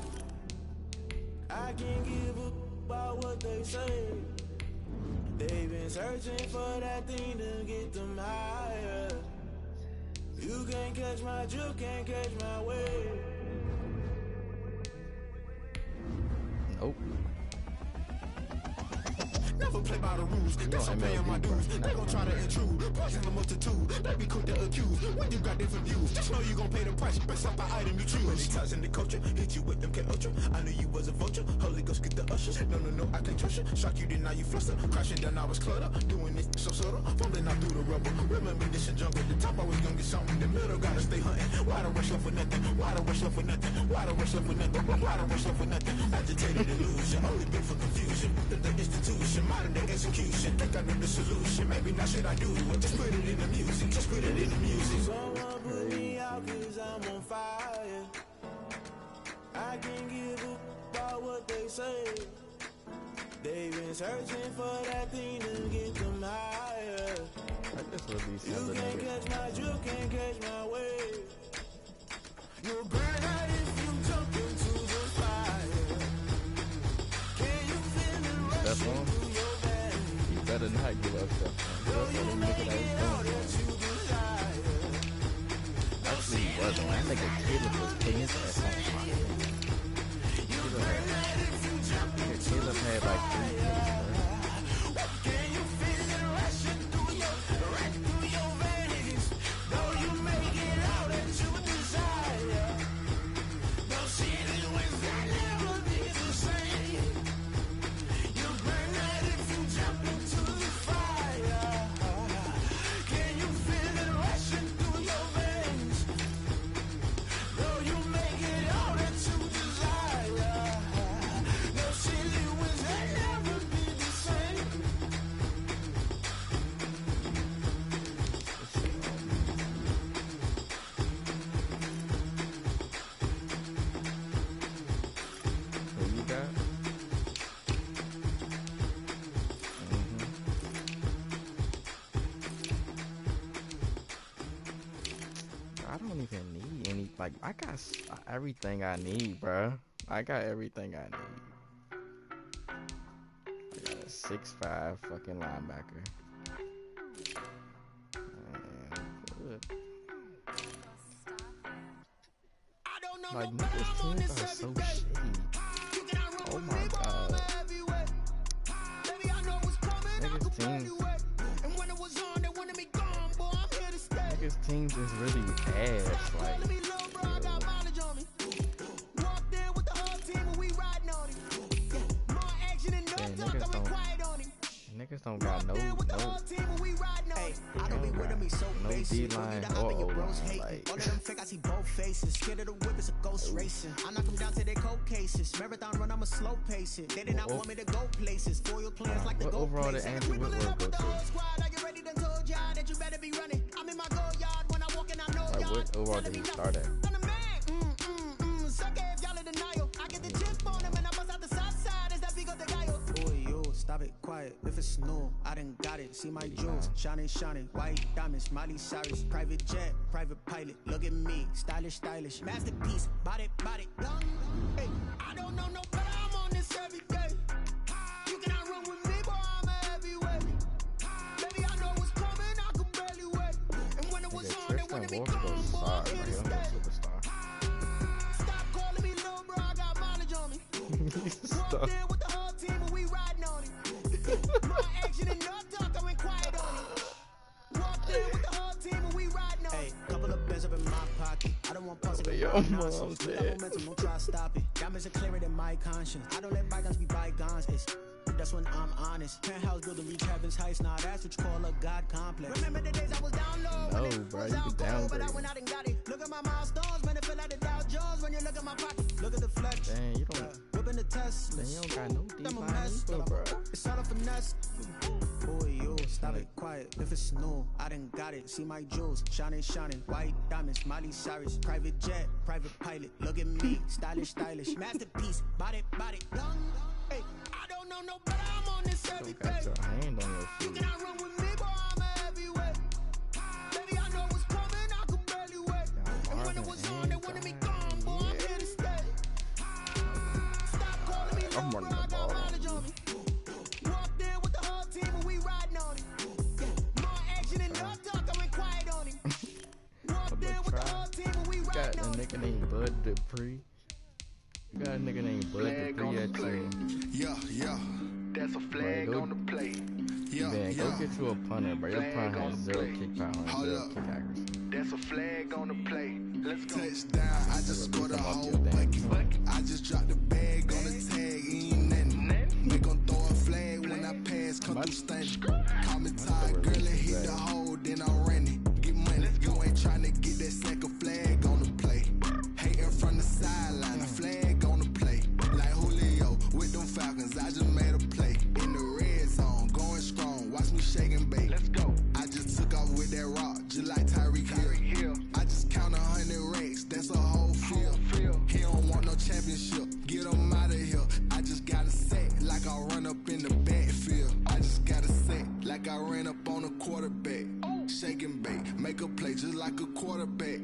I can't give up about what they say. They've been searching for that thing to get them higher. You can't catch my drift, can't catch my wave. Nope. Never play by the rules, that's I'm paying my dues. They gon' try to intrude, poison the multitude. They be quick to accuse, when you got different views. Just know you gon' pay the price, based off the item you choose. Many times in the culture, hit you with them can ultra. I knew you was a vulture, Holy Ghost get the ushers. No, I can't trust you. Shock you, then now you fluster. Crashing down, I was clutter. Doing this so subtle, fumbling out through the rubble. Remember this and jump at the top, always gonna get something. In the middle, gotta stay hunting. Why the rush left for nothing? Why the rush left for nothing? Why the rush left for nothing? Why the rush left for nothing? Agitated illusion, only been for confusion. The institution, modern day execution. Think I know the solution. Maybe not should I do it? Just put it in the music. Just put it in the music. Someone put me out cause I'm on fire. I can't give up about what they say. They've been searching for that thing to get them higher. You can't catch my drift, can't catch my wave. You'll burn out if you jump into the fire. Can you feel the rush through your veins? You better not give up stuff. Actually, he wasn't. That nigga Caleb was putting his ass on fire. Caleb had like 3 hits, bro. Can you feel it rushing through your veins? Though you make it out that you desire. Those city winds that never be the same. You burn out if you jump into the fire. Can you feel it rushing through your veins? Though you make it out that you desire. Those city winds that never be the same. Who you got? I don't even need any. Like, I got everything I need, bro. I got everything I need. I got a 6'5" fucking linebacker. And like, niggas teams are so shitty. Oh my god. Niggas teams is really ass. Like, niggas don't got no D-line or O-line. Like, all of them fake, I see both faces. Scared of the whip, it's a ghost racing. I knock them down to their cold cases. Marathon run, I'm a slow pace it. They did not want me to go places. Foil plans like the what go overall did places. Andrew Whitworth go to? That you better be running. I'm in my go yard when I walk in, I know Like, what overall did he start at? Sucker if y'all in denial. I get the chip on him and I bust out the south side. Is that big of the guy? Boy, yo, stop it, quiet. If it's new, I done got it. See my jewels, shining, shining. White diamonds, Miley Cyrus. Private jet, private pilot. Look at me, stylish, stylish. Masterpiece, body, body. Hey, I don't know no better. I'm on this every day. You cannot run with me, boy. I'm a heavyweight. Baby, I know what's coming. I can barely wait. And when it was on, they wanted me gone, boy. I'm here to stay. Stop calling me little bro. I got mileage on me. Walked in with the whole team and we riding on it. My action and no talk, I went quiet on it. Walked in with the whole team and we riding on it. Hey, couple of bands up in my pocket. I don't want pulse. Yo, mom's dead. Momentum, don't try to stop it. Diamonds are clearer than my conscience. I don't let bygones be bygones. It's That's when I'm honest. Penthouse building reach heaven's heights. Nah, that's what you call a God complex. Remember the days I was down low. No, bro, you can downgrade. But I went out and got it. Look at my milestones, man. It feel like the Dow Jones when you look at my pocket. Look at the flex. Dang, you don't. Whipping the Tesla. Dang, you don't got no I'm a D-line mess, either, but bro. it's all a finesse. Boy, yo, stop it, quiet. If it's new, I done got it. See my jewels, shining, shining. White diamonds, Miley Cyrus. Private jet, private pilot. Look at me, stylish, stylish. Masterpiece, body, body. Young, hey, I don't know no better. I'm on this every Got day. your hand on your You feet. cannot run with me, boy, I'm a heavyweight. Baby, I know what's coming, I could barely wait. And when it was on, they wanted me gone, boy, I'm here to stay. Stop calling me I'm low, running bro, the I got ball. mileage on me. Walked in with the whole team and we riding on it. More action and no talk, I went quiet on him. Walked in with the whole team and we You got a riding on it. nigga named Bud Dupree. You got a nigga named Bud Dupree at you. Yeah, yeah. That's a flag Bro, go- on the play. Yeah, Man, go yeah. get you a punter, bro. Your Flag punter on has the 0 play. kick power and Hold 0 up. kick accuracy. That's a flag on the play. Let's go. Touchdown, I just Release scored a him off whole your damn bucket. I just dropped the bag on the tag, ain't nothing. Make 'em throw a flag when I pass, come through stunning. Call me tired, girl, and hit the hole, then I'm running. Get money, you ain't tryna get that second flag on the play. Hating from the sideline, a flag on the play. Like Julio with them Falcons, I just made a play. In the red zone, going strong, watch me shake and bake. Let's go. I just took off with that rock, just like Tyreek Hill. I just count 100 racks, that's a whole field. He don't want no championship, get him out of here. I just got a set, like I run up in the backfield. I just got a set, like I ran up on a quarterback. Shake and bake, make a play just like a quarterback.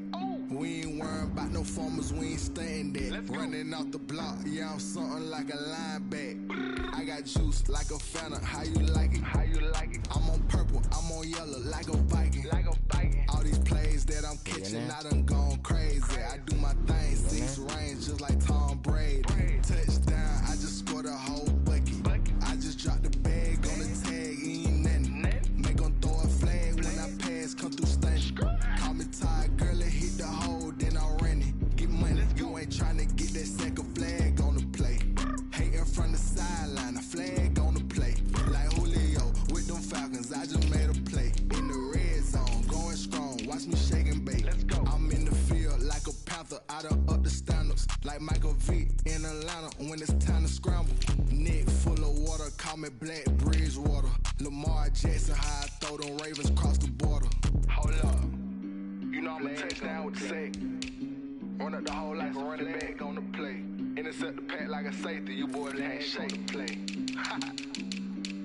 We ain't worrying about no formers, we ain't staying there. Running off the block, yeah, I'm something like a lineback. I got juice like a Fanta, how you like it? How you like it? I'm on purple, I'm on yellow, like a Viking. Like a Viking. All these plays that I'm catching, I done gone crazy. I do my thing, 6 range just like Tom Brady. Touchdown, I just scored a whole bucket. I just dropped the bag on the tag, ain't nothing. Make 'em throw a flag when I pass, come through stunning. Call me tired, girl, and hit the hole, then I'm running. Get money, you ain't tryna get that second flag on the play. Hating from the sideline, a flag on the play. Like Julio with them Falcons, I just made a play. In the red zone, going strong, watch me shake and bake. Let's go. I'm in the field like a panther, I done up the standards. Like Michael Vick in Atlanta when it's time to scramble. Neck full of water, call me Black Bridgewater. Lamar Jackson, how I throw them Ravens across the border. Hold up. You know I'm a touchdown with the sack. Run up the whole like a running back on the play. Intercept the pack like a safety, you boys can't shake the play.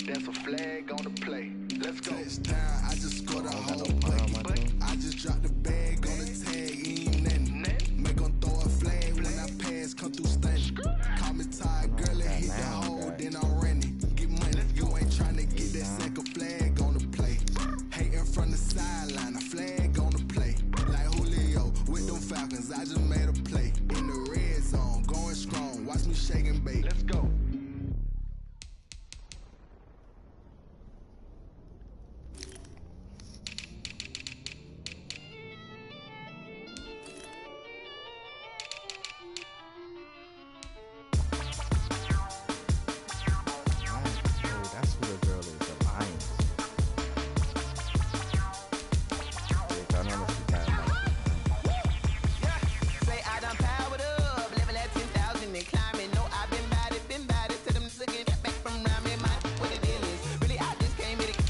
That's a flag on the play. Let's go. Touchdown, I just scored a whole bucket. I just dropped the bag on the tag, ain't nothing. Make 'em throw a flag when I pass, come through stunning. Call me tired, girl, and hit the hole, then I'm running. Get money, you ain't tryna get that second flag on the play. Hating from the sideline, a flag on the play. Like Julio with them Falcons, I just made a play. In the red zone, going strong, watch me shake and bake. Let's go. Oh, that's who the girl is, the Lions. Yeah, I know she got Say I done powered up, level at 10,000 and climbing. No, I've been bad it to them looking back from round me. My what the deal is, really I just came here to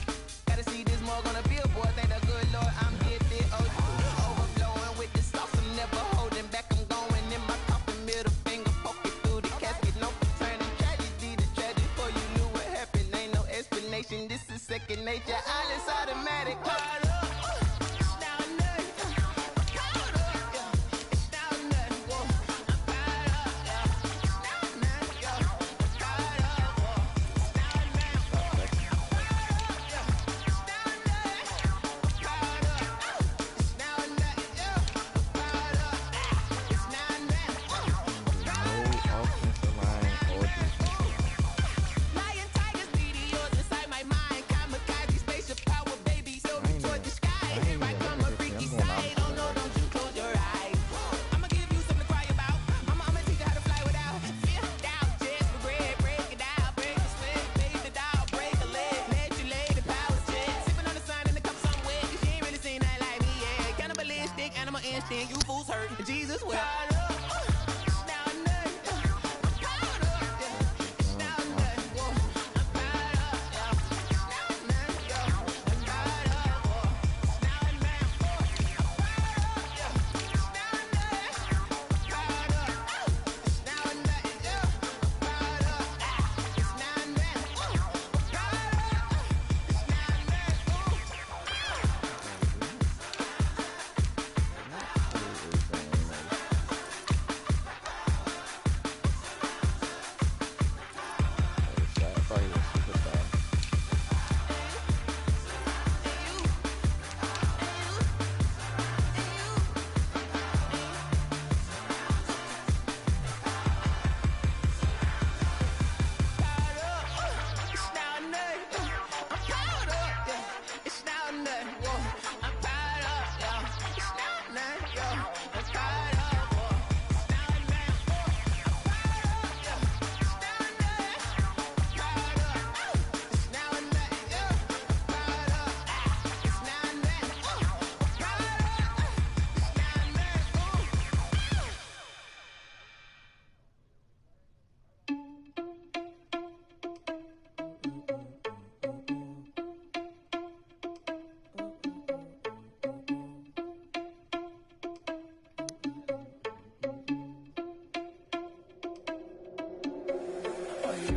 gotta see this more gonna feel, boy. Thank the good Lord, I'm gifted. Overflowing with the sauce, I'm never holding back. I'm going in my coffin, middle finger poking through the casket. No turning tragedy to tragedy. Before you knew what happened, ain't no explanation. This is second nature, all is automatic. Caught up. offensive line or defensive line. Lion, tigers, meteors inside my mind. Kamikaze spaceship seeing you fools hurt. Jesus will.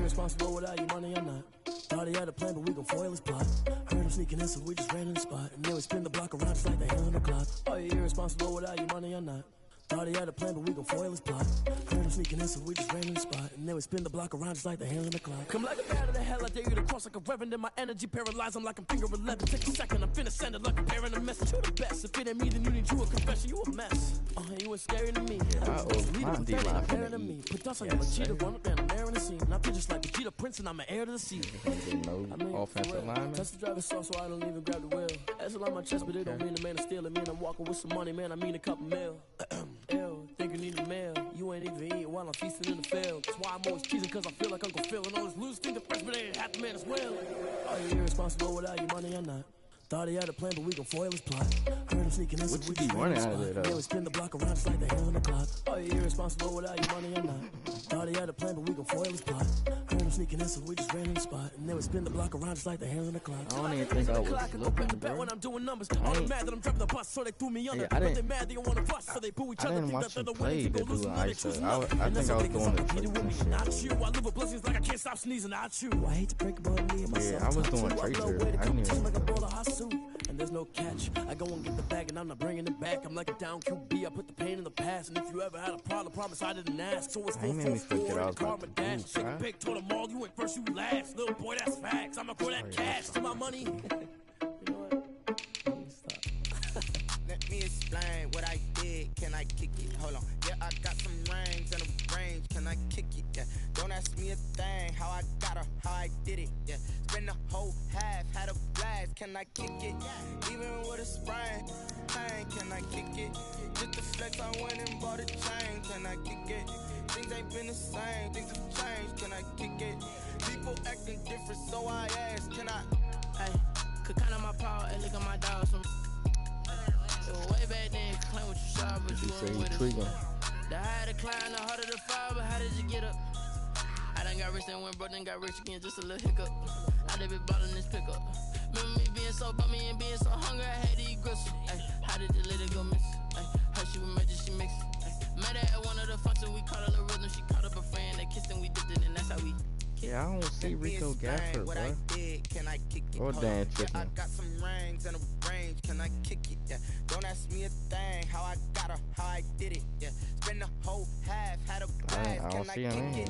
Irresponsible without your money or not. Thought he had a plan, but we gon' foil his plot. Heard him sneaking in, so we just ran in the spot. And then we spin the block around just like the hand on the clock. Are you irresponsible without your money or not? Thought he had a plan, but we gon' foil his plot. Heard him sneaking in, so we just ran in the spot. And then we spin the block around just like the hand on the clock. Come like a bat of the hell, I dare you to cross like a reverend. In my energy paralyzed, I'm like I'm finger 11. Take a second, I'm finna send it like a parent a message. You the best. If it ain't me, then you need you a confession. You a mess. You was scary to me. To me. Put dust on your cheetah, run up there and air in the scene. I feel just like a cheetah prince and I'm an heir to the sea. Offensive lineman. Touch the driver's sauce, so I don't even grab the wheel. That's on my chest, but it don't mean the man is stealing. Man, I'm walking with some money, man. I mean a couple mil. Ew, think you need a meal. You ain't even eating while I'm feasting in the field. That's why I'm always cheesing, cause I feel like Uncle Phil. And all this losers think the freshman ain't half the man as well. Are you irresponsible without your money or not? Thought he had a plan, but we gon' foil his plot. Heard him sneaking in, so we just ran in the spot. Yeah, we spin the block around just like the hand on the clock. Are you irresponsible without your money or not? Thought he had a plan, but we gon' foil his plot. Heard him sneaking in, so we just ran in the spot. And then we spin the block around just like the hand on the clock. I don't even think I was looking, bro. When I'm doing numbers, all they mad that I'm driving the bus, so they threw me under. But they mad they don't wanna bust, so they boo each other. I didn't watch him play the dude I think I was doing the Tracer. Not you, I live with blessings like I can't stop sneezing. Not you. I hate to break about me and myself. Yeah, I was doing Tracer. I didn't even. And there's no catch. I go and get the bag and I'm not bringing it back. I'm like a down QB. I put the pain in the past. And if you ever had a problem, promise I didn't ask. So it's 4-4-4 and karma dash. Shake a big, told them all you went first, you last. Little boy, that's facts. I'ma throw that cash to my money. You know what? Let me explain what I did. Can I kick it? Hold on. Yeah, I got some rings and a range. Can I kick it? Yeah. Don't ask me a thing. How I got her, how I did it. Yeah. Spend the whole half, had a blast. Can I kick it? Even with a sprain. Pain, can I kick it? Just the flex, I went and bought a chain. Can I kick it? Things ain't been the same. Things have changed. Can I kick it? People acting different, so I ask. Can I? Hey, could count on my power and look at my dogs from. Way back then, you claim what you saw, but you weren't with us. The higher the climb, the harder the fall, but how did you get up? I done got rich and went broke, then got rich again, just a little hiccup. I done been ballin' this pickup. Remember me being so bummy and being so hungry, I had to eat gristle. Ay, how did the lady go miss? Ay, her she was magic, she mixed. Met her at one of the functions, we caught her the rhythm, she caught up a friend, they kissed and we dipped it, and that's how we. Yeah, I don't see Rico Gafford, bro. Can I kick it? Or Dan Chicken. I got some rings and a range. Can I kick it? Yeah. Don't ask me a thing. How I got her, how I did it. Yeah. Spend the whole half, had a blast. Can I kick it?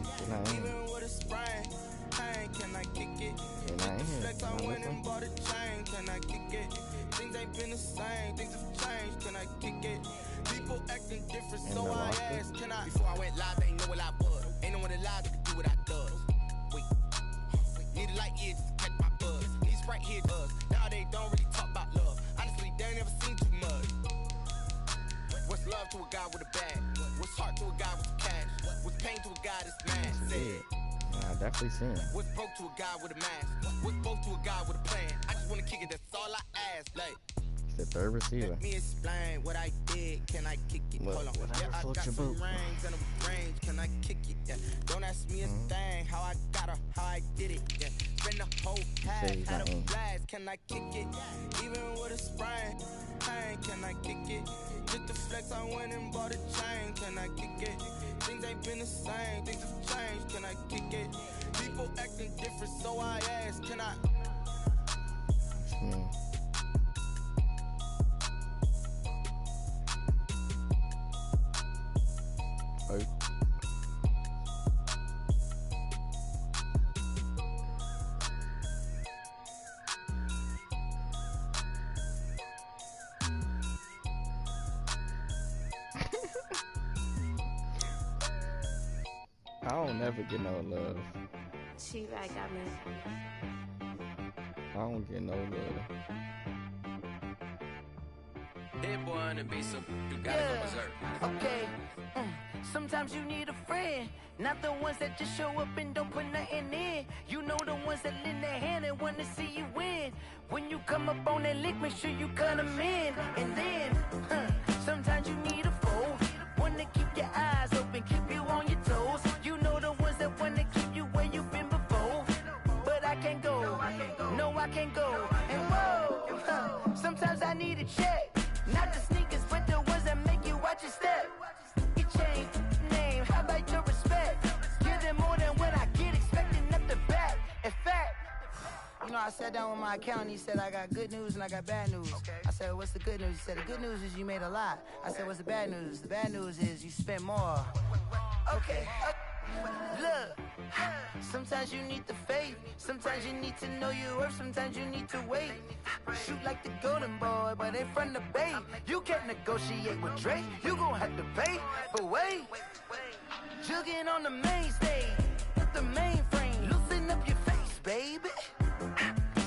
Even with a sprain. Pain, can I kick it? Flex, I went and bought a chain. Can I kick it? Things ain't been the same. Things have changed. Can I kick it? People acting different, so I asked. Can I? Before I went live, they ain't know what I was. Ain't no one alive that could do what I does. Need a light year just to catch my buzz. These right here does. Now they don't really talk about love. Honestly, they ain't never seen too much. What's love to a guy with a bag? What's heart to a guy with cash? What's pain to a guy that's mad? Said. I definitely seen it. What's broke to a guy with a mask? What's both to a guy with a plan? I just wanna kick it, that's all I ask. Like, The third receiver. Let me explain what I did. Can I kick it? Hold on. Yeah, I got some rings and a range. Can I kick it? Yeah. Don't ask me a thing. How I got her, how I did it. Yeah. Spend the whole half, had a blast. Can I kick it? Even with a sprain, pain. Can I kick it? Just the flex, I went and bought a chain. Can I kick it? Things ain't been the same. Things have changed. Can I kick it? People acting different, so I ask. Can I? I don't never get no love. She right got me. I don't get no love. That boy on the beat, so you gotta go berserk. Okay. Sometimes you need a friend, not the ones that just show up and don't put nothing in. You know the ones that lend their hand and want to see you win. When you come up on that lick, make sure you cut them in. And then, sometimes you need a foe, one to keep your eyes open, keep you on your toes. You know the ones that want to keep you where you've been before. But I can't go, no I can't go. And whoa, sometimes I need a check. Not the sneakers, but the ones that make you watch your step. Your chain, name, how about your respect? Give them more than what I get, expecting up the back. In fact, you know, I sat down with my accountant, he said I got good news and I got bad news. I said, what's the good news? He said, the good news is you made a lot. I said, what's the bad news? The bad news is you spent more. Okay, look, sometimes you need the faith, sometimes you need to know your worth, sometimes you need to wait. Shoot like the golden boy, but ain't from the bay. You can't negotiate with Drake, you gon' have to pay. But wait, jugging on the main stage, with the mainframe, loosen up your face, baby.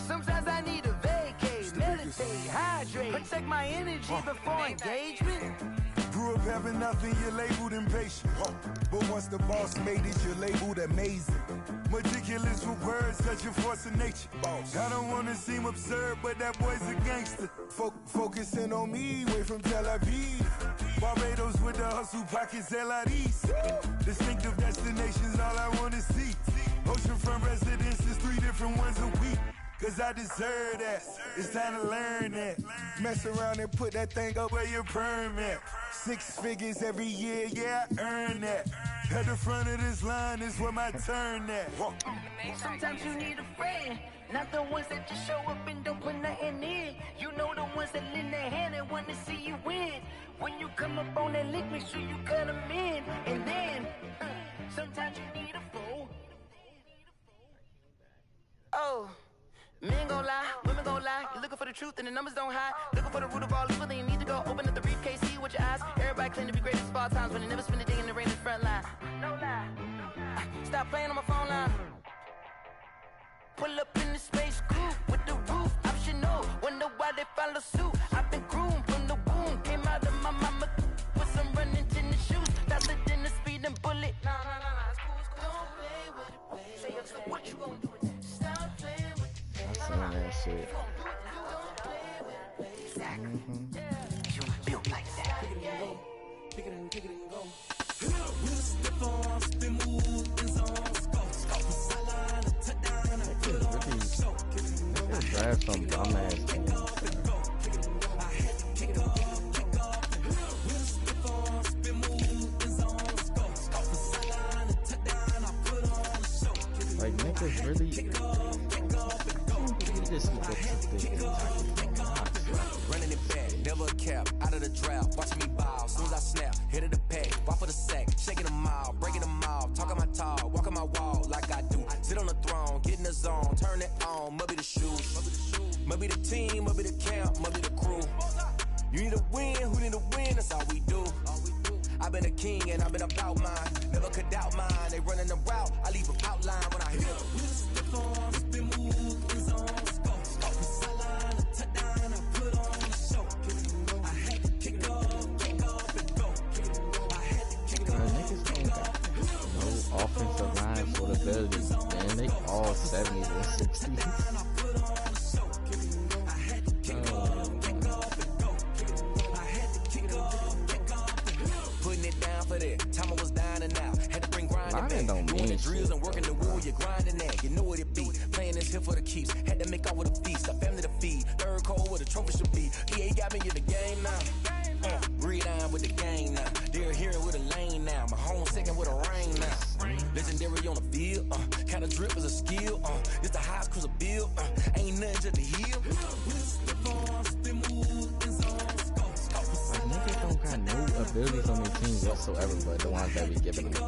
Sometimes I need a vacate, meditate, hydrate, protect my energy before engagement. Grew up having nothing, you're labeled impatient. But once the boss made it, you're labeled amazing. Meticulous with words, such a force of nature. I don't wanna seem absurd, but that boy's a gangster. Focusing on me, way from Tel Aviv. Barbados with the hustle pockets, LIDs. Distinctive destinations, all I wanna see. Oceanfront residences, 3 different ones a week. Cause I deserve that, it's time to learn that. Mess around and put that thing up where your perm at. 6 figures every year, yeah, I earn that. At the front of this line is where my turn at. Sometimes you need a friend, not the ones that just show up and don't put nothing in. You know the ones that lend their hand and want to see you win. When you come up on that lick, make sure you cut them in. And then, sometimes you need a fool. Oh. Men gon' lie, women gon' lie. You're looking for the truth and the numbers don't hide. Looking for the root of all evil, then you need to go open up the briefcase, see with your eyes. Everybody claim to be greatest of all times, but they never spend a day in the rain in the front line. No lie. Stop playing on my phone line. Pull up in the space coupe with the roof optional. Wonder why they follow suit. I've been groomed from the womb. Came out of my mama with some running tennis shoes. Faster than the speeding bullet. No, it's cool, it's cool. Don't play with it, play. What you gonna do with it? Stop playing with it. Saying that shit. You built like that. Pick it and go. Drive some dumbass team. Like niggas really just look up Running it back, never a cap, out of the drought. Watching me bow, soon as I snap, hit of the pack, walk for the sack, shaking them out, breaking them out, talking my talk, walking my wall like I do. Sit on the throne, get in the zone, turn it on, must be the shoes, must be the team, must be the camp, must be the crew. You need a win, who need a win, that's all we do. I've been a king and I've been about mine, never could doubt mine. They running the route, I leave them outline when I hit them. Offensive line sort of ability, man. They all 70s and 60s. don't mean Doing the drills shit, and working the wool, you're grinding that. You know what it be. Playing this here for the keeps. Had to make out with a feast. A family to feed. Third cold with a trophy should be. EA got me in the game now. Breed on with the gang now. They're hearing with a lane now. My home second with a rain now. Legendary on the field. Kind of drip is a skill. It's the highest cruiser bill. Ain't nothing just to heal. Niggas don't got no abilities on their team whatsoever, but the ones that we giving them.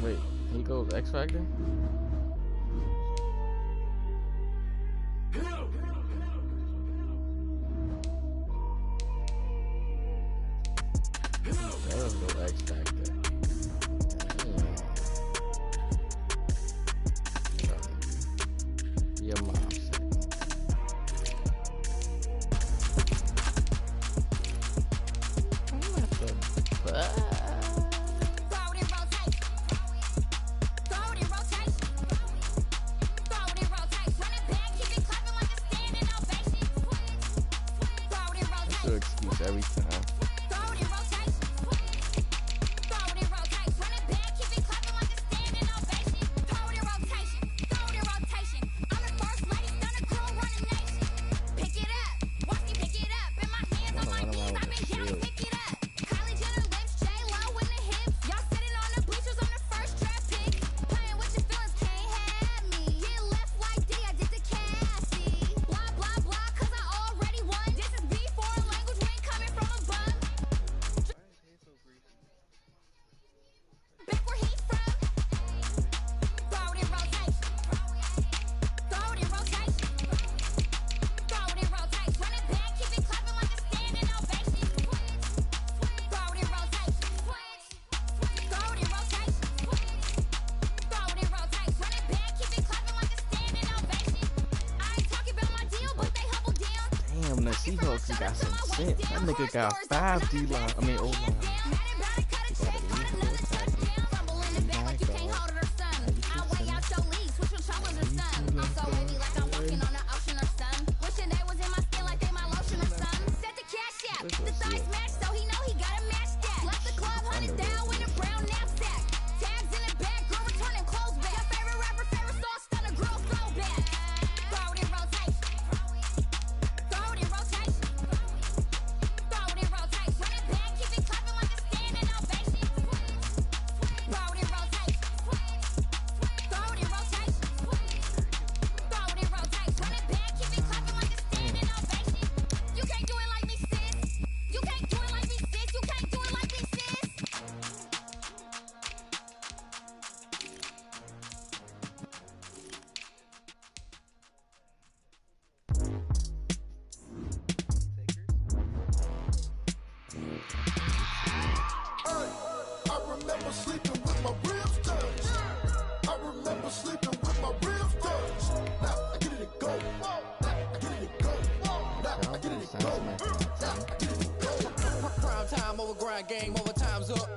Wait, he goes X Factor? Let's go X Factor. Your mom said. What the fuck? That's your excuse every time. The Seahawks got some sense. That nigga got 5 D-line. I mean, O-line. Prime time over grind, game over, time's up.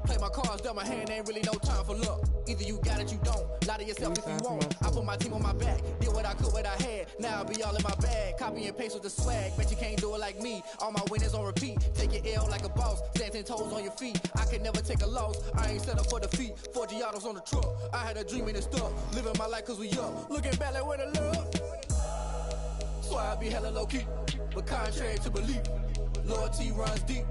Play my cards, dealt my hand, ain't really no time for luck. Either you got it, you don't. Lie to yourself if you won't. I put my team on my back, did what I could, what I had. Now I'll be all in my bag. Copy and paste with the swag. Bet you can't do it like me. All my winners on repeat. Take your L like a boss. Stand 10 toes on your feet. I can never take a loss. I ain't set up for defeat. 4 Giottos on the truck. I had a dream and it's stuck. Living my life cause we up. Looking back like where the love. So I be hella low key. But contrary to belief, loyalty runs deep.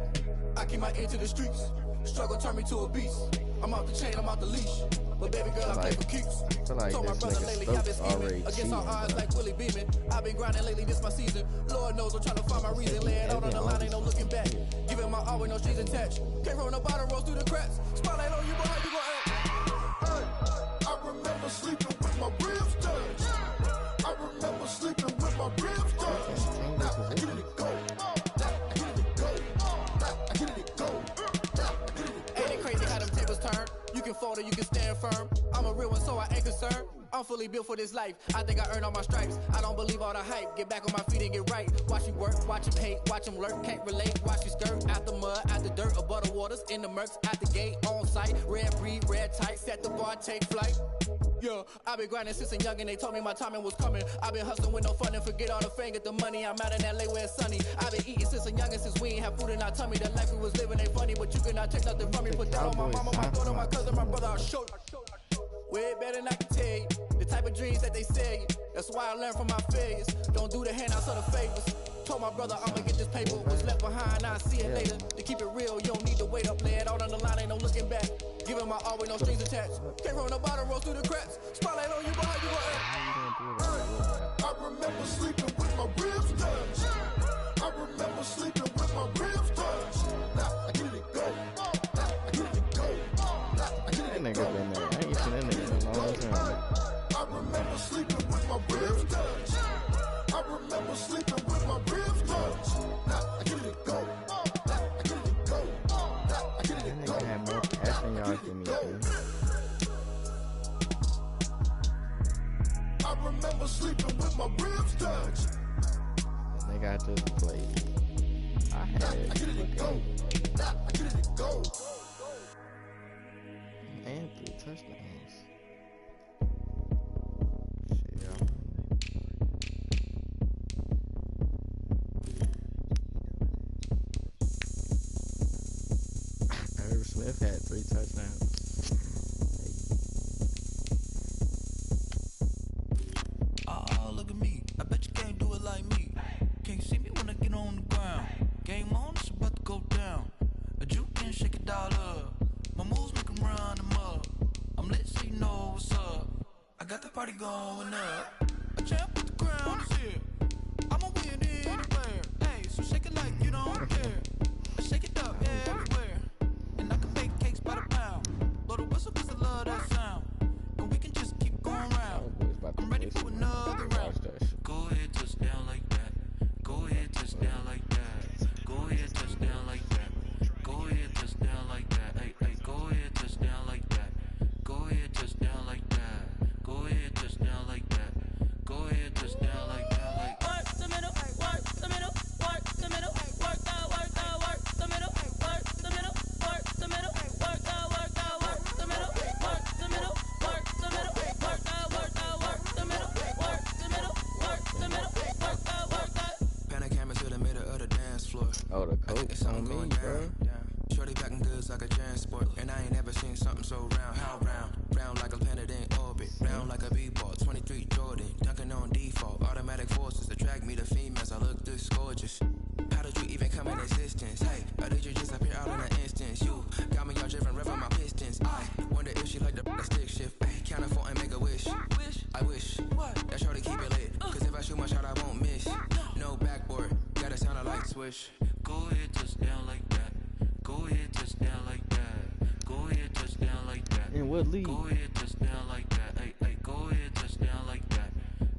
I keep my ear to the streets. Struggle turn me to a beast. I'm out the chain, I'm out the leash. But baby girl, I play for keeps. Like Told my brother lately, I've been scheming against all odds like Willie Beeman. I've been grinding lately, this my season. Lord knows I'm trying to find my reason. Lay it out on the line, ain't no looking back. Giving my all with no strings attached. Can't roll no bottle, rolls through the cracks. Spotlight on you, boy, how you gon' act? Hey, I remember sleeping with my ribs touched. I remember sleeping with my ribs touched. Now I get it go. Ain't it crazy how them tables turn? You can phone and you can stand firm. I'm a real one, so I ain't concerned. I'm fully built for this life. I think I earned all my stripes. I don't believe all the hype. Get back on my feet and get right. Watch you work, watch him hate, watch him lurk. Can't relate, watch you skirt. Out the mud, out the dirt, above the waters, in the murks, at the gate, on site. Red breed, red tight, set the bar, take flight. Yeah, I been grinding since a young and they told me my timing was coming. I been hustling with no fun and forget all the fame, get the money. I'm out in LA where it's sunny. I been eating since a young and since we ain't have food in our tummy. The life we was living ain't funny, but you cannot take nothing from me. Put that on my mama, my daughter, my cousin, my brother, I'll show you. Way better than I can tell you. The type of dreams that they sell you. That's why I learned from my failures. Don't do the handouts or the favors. Told my brother I'ma get this paper. What's left behind, I'll see it later. To keep it real, you don't need to wait up. Lay it out on the line, ain't no looking back. Giving my all with no strings attached. Came from the bottom, roll through the cracks. Spotlight on you, boy, you gon' I remember sleeping with my ribs touched. I remember sleeping with my ribs touched. Now I get it go. Now I get it go. Now I get it go. I ain't seen that nigga in a long time. I remember sleeping with my ribs touched. I remember sleeping with my ribs touched. Now I get it go. Now I get it go. Now I get it go. That nigga had more passing yards than me, dude. I remember sleeping with my ribs touched. Nigga, I just played. I had it. I get it go. Now I get it go. And 3 touchdowns. Irv Smith had 3 touchdowns. Oh, look at me. I bet you can't do it like me. Can't see me when I get on the ground. Game on, it's about to go down. A juke and shake it all up. My moves make 'em run them up. I'm lit so you know what's up. I got the party going up. A champ with the crown is here. I'ma win anywhere. Hey, so shake it like you don't care. I shake it up everywhere. And I can bake cakes by the pound. Blow the whistle 'cause I love that sound. And we can just keep going round. I'm ready for another round. Go ahead, touch down like that. Go ahead, touch down like that. Go ahead, touch down like that. Go ahead, touch down like that. Hey, hey, go ahead, touch down like that. Go ahead, touch down like that. Go ahead, touch down like that. Go ahead, touch down like that. Like work the middle, work the middle, work the middle, work that, work that, work the middle, work the middle, work the middle, work that, work that, work the middle, work the middle, work the middle, work that, work that, work the middle, work the middle, work the middle, work that, work that. Panic camera to the middle of the dance floor. Oh, the coach on me, bro. Shorty packing goods like a transport. And I ain't never seen something so round. How round? Round like a planet in orbit. Round like a b-ball. 23 Jordan. Dunking on default. Automatic forces attract me to females. I look this gorgeous. How did you even come in existence? Hey, or did you just appear out in an instance? You got me all driven, revving my pistons. I wonder if she like the stick shift. Hey, count a 4 and make a wish. I wish that shorty keep it lit. Cause if I shoot my shot, I won't miss. No backboard. Gotta sound a light switch. Go ahead, touch down like that. Go ahead, touch down like that. Go ahead, touch down like that. In what league? Go ahead, touch down like that. Hey, hey, go ahead, touch down like that.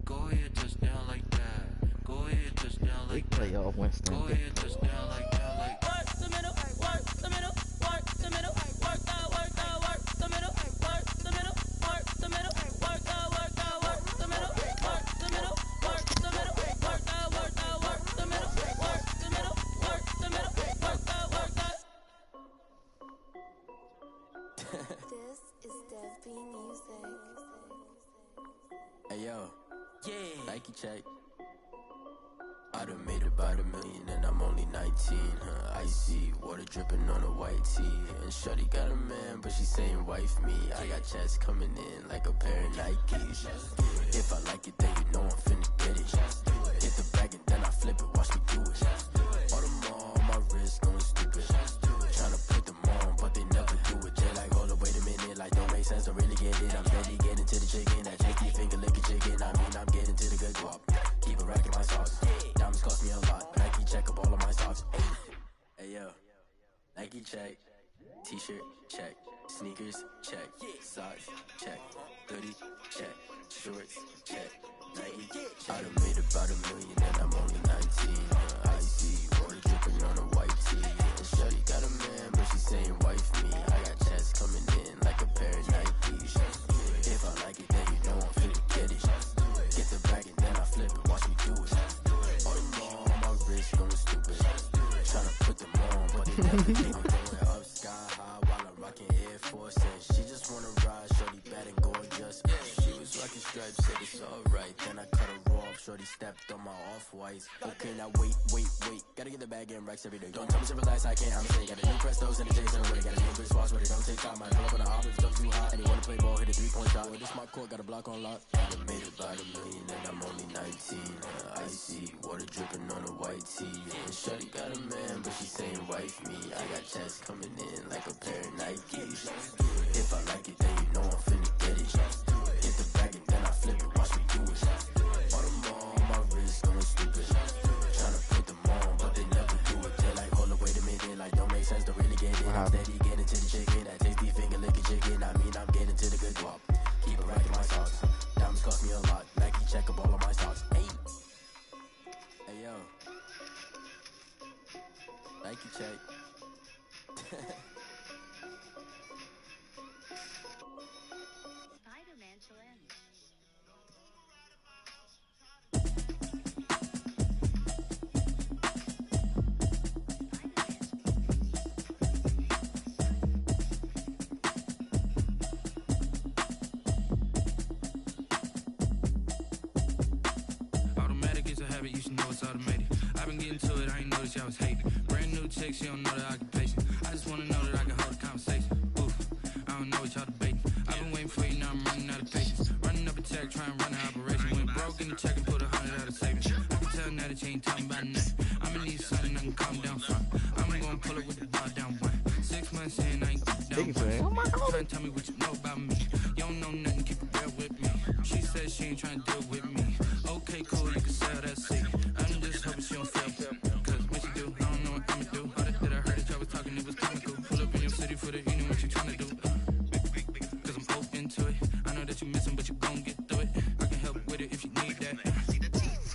Go ahead, touch down like that. Go ahead, touch down like that. Play off Winston. Go ahead, touch down like that. Like work the middle, work the middle, work the middle, work that, work that, work the middle, work the middle, work the middle, work that, work that, work the middle, work the middle, work the middle, work that, work that, work the middle, work the middle, work the middle, work that, work that. This is Dev B Music. Hey yo, yeah, Nike check. I done made about $1 million and I'm only 19, icy, water dripping on a white tee. And shorty got a man, but she saying wife me. I got checks coming in like a pair of Nikes. If I like it, then you know I'm finna get it. Hit the bag and then I flip it, watch me do it. All them on my wrist going stupid. Tryna put them on, but they never do it. They like, hold up, wait a minute, like don't make sense, I really get it. I'm steady getting to the chicken, that chicky finger licking chicken. I mean, I'm getting to the good guap. Keep a rack in my sauce. Diamonds cost me a lot. Nike check up all of my socks. Hey yo, Nike check. T-shirt check. Sneakers check. Socks check. Hoodie check. Shorts check. Nike check. I done made about $1 million and I'm only 19. Icy, water dripping on a white tee. And shorty got a man, but she saying wife me. I got checks coming in like a pair up sky high while I'm rocking Air Force. And she just wanna ride, shorty bad and gorgeous. She was rocking stripes, said it's alright. Then I cut her off, shorty stepped on my off-whites. Okay, now wait. Gotta get the bag and racks every day. Don't tell me to relax, I can't, I'm saying. Got a new Prestos and the J's and got a new Chris Foss, but it don't take time. I pull up on the hop, if it's too hot. And he wanna play ball, hit a 3-point shot. This my court, got a block on lock. I done made about $1 million and I'm only 19. Icy, water dripping on a white tee. And shorty got a man, but she saying wife me. I got checks coming in like a pair of Nikes. If I like it, then you know I'm finna get it. Get the bag and then I flip it, watch me do it. All them on my wrist, going stupid. Tryna put them on, but they never do it. They're like, hold up, wait a minute, like don't make sense, don't really get it. I'm steady getting to the chicken, that tasty finger licking chicken. I mean, I'm getting to the good guap. Keep it racking my socks. Diamonds cost me a lot. Nike check up all of my socks. Hey yo. Nike check. Spider-Man Challenge. Automatic is a habit, you should know it's automated. I've been getting to it, I ain't noticed y'all was hating. Brand new chick, she don't know the occupation. I just wanna know that I can hold a conversation. Oof, I don't know what y'all debating. I've been waiting for you, now I'm running out of patience. Running up a check, trying to run an operation. Went broke in the check and put 100 out of savings. I can tell now that you ain't talking about nothing. I'ma need something I can calm down from. I'm gonna pull it with the bar down one. 6 months in, I ain't down one. Trying to tell me what you know about me. You don't know nothing, keep it real with me. She said she ain't trying to deal with me. Okay, cool, you can sell that seat. I'm just hoping she don't fail. Cause when she do, I don't know what I'ma do. All that I heard that y'all was talking, it was comical. Pull up in your city for the evening, what you trying to do? Cause I'm open to it. I know that you missing, but you gon' get through it. I can help with it if you need that.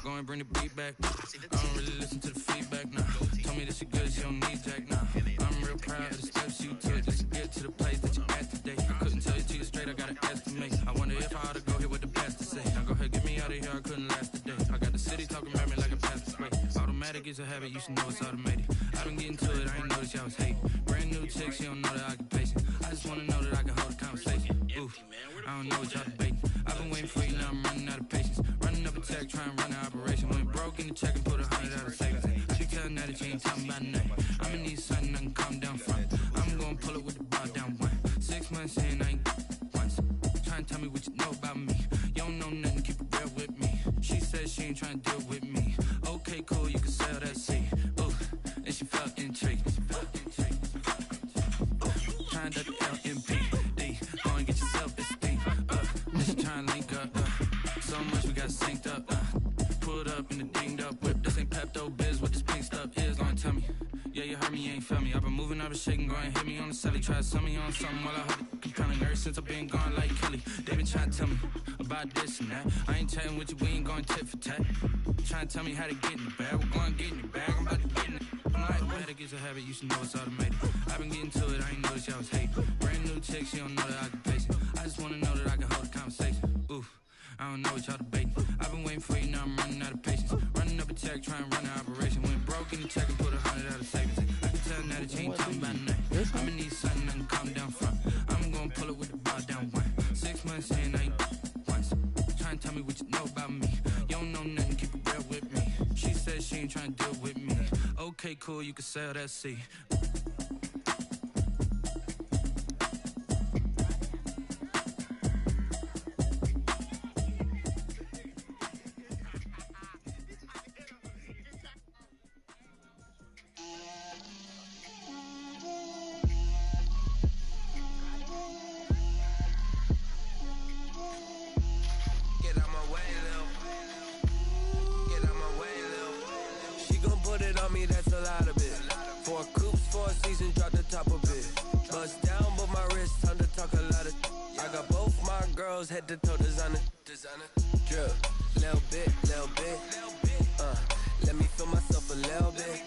Go and bring the beat back. I don't really listen to the feedback now. Told me that she good, she don't need Jack now. I'm real proud of the steps you took just to get to the place that you at today. I couldn't tell you to you straight, I gotta estimate. I wonder if I ought to go here with the pastor say. Now go ahead, get me out of here, I couldn't last today. I got the city talking about me like a pastor's way. Automatic is a habit, you should know it's automated. I've been getting to it, I ain't noticed y'all was hating. Brand new chick, she don't know the occupation. I just wanna know that I can hold a conversation. Oof, I don't know what y'all debating. I've been waiting for you, now I'm running out of patience. Running up a check, trying to run an operation. Went broke in the check and put 100 out of savings. She tell now that you ain't talking about nothing. I'ma need something I can calm down from. I'm gonna pull it with the bar down one. 6 months in, I ain't once. Trying to tell me what you know about me. You don't know nothing, keep it real with me. She said she ain't trying to deal with me. Okay, cool, you can sell that seat. Ooh, and she felt intrigued. Trying to the LMPD. Go and get your self-esteem up. She trying to link up. So much we got synced up. Pulled up in the dinged up whip. This ain't Pepto-Biz, what this pink stuff is. Go and tell me. Yeah, you heard me, you ain't felt me. I've been moving, I've been shaking, go and hit me on the celly. Try to sell me on something while I hold it compelling. Ever since I've been gone like Kelly. They been trying to tell me about this and that. I ain't chatting with you, we ain't going tit for tat. Trying to tell me how to get in the bag. We're going to get in the bag, I'm about to get in it. Automatic is a habit, you should know it's automated. I've been getting to it, I ain't noticed y'all was hating. Brand new chick, she don't know the occupation. I just wanna know that I can hold a conversation. Oof, I don't know what y'all debating. I've been waiting for you, now I'm running out of patience. Running up a check, trying to run an operation. Went broke in the check and put 100 out of savings. I can tell now that you ain't talking about nothing. I'ma need something I can calm down from. I'm gonna pull it with the bar down one. 6 months in, I ain't once. Trying to tell me what you know about me. You don't know nothing, keep it real with me. She said she ain't trying to deal with me. Okay, cool, you can sell that seat. Head to toe designer, drip, little bit, let me feel myself a little bit,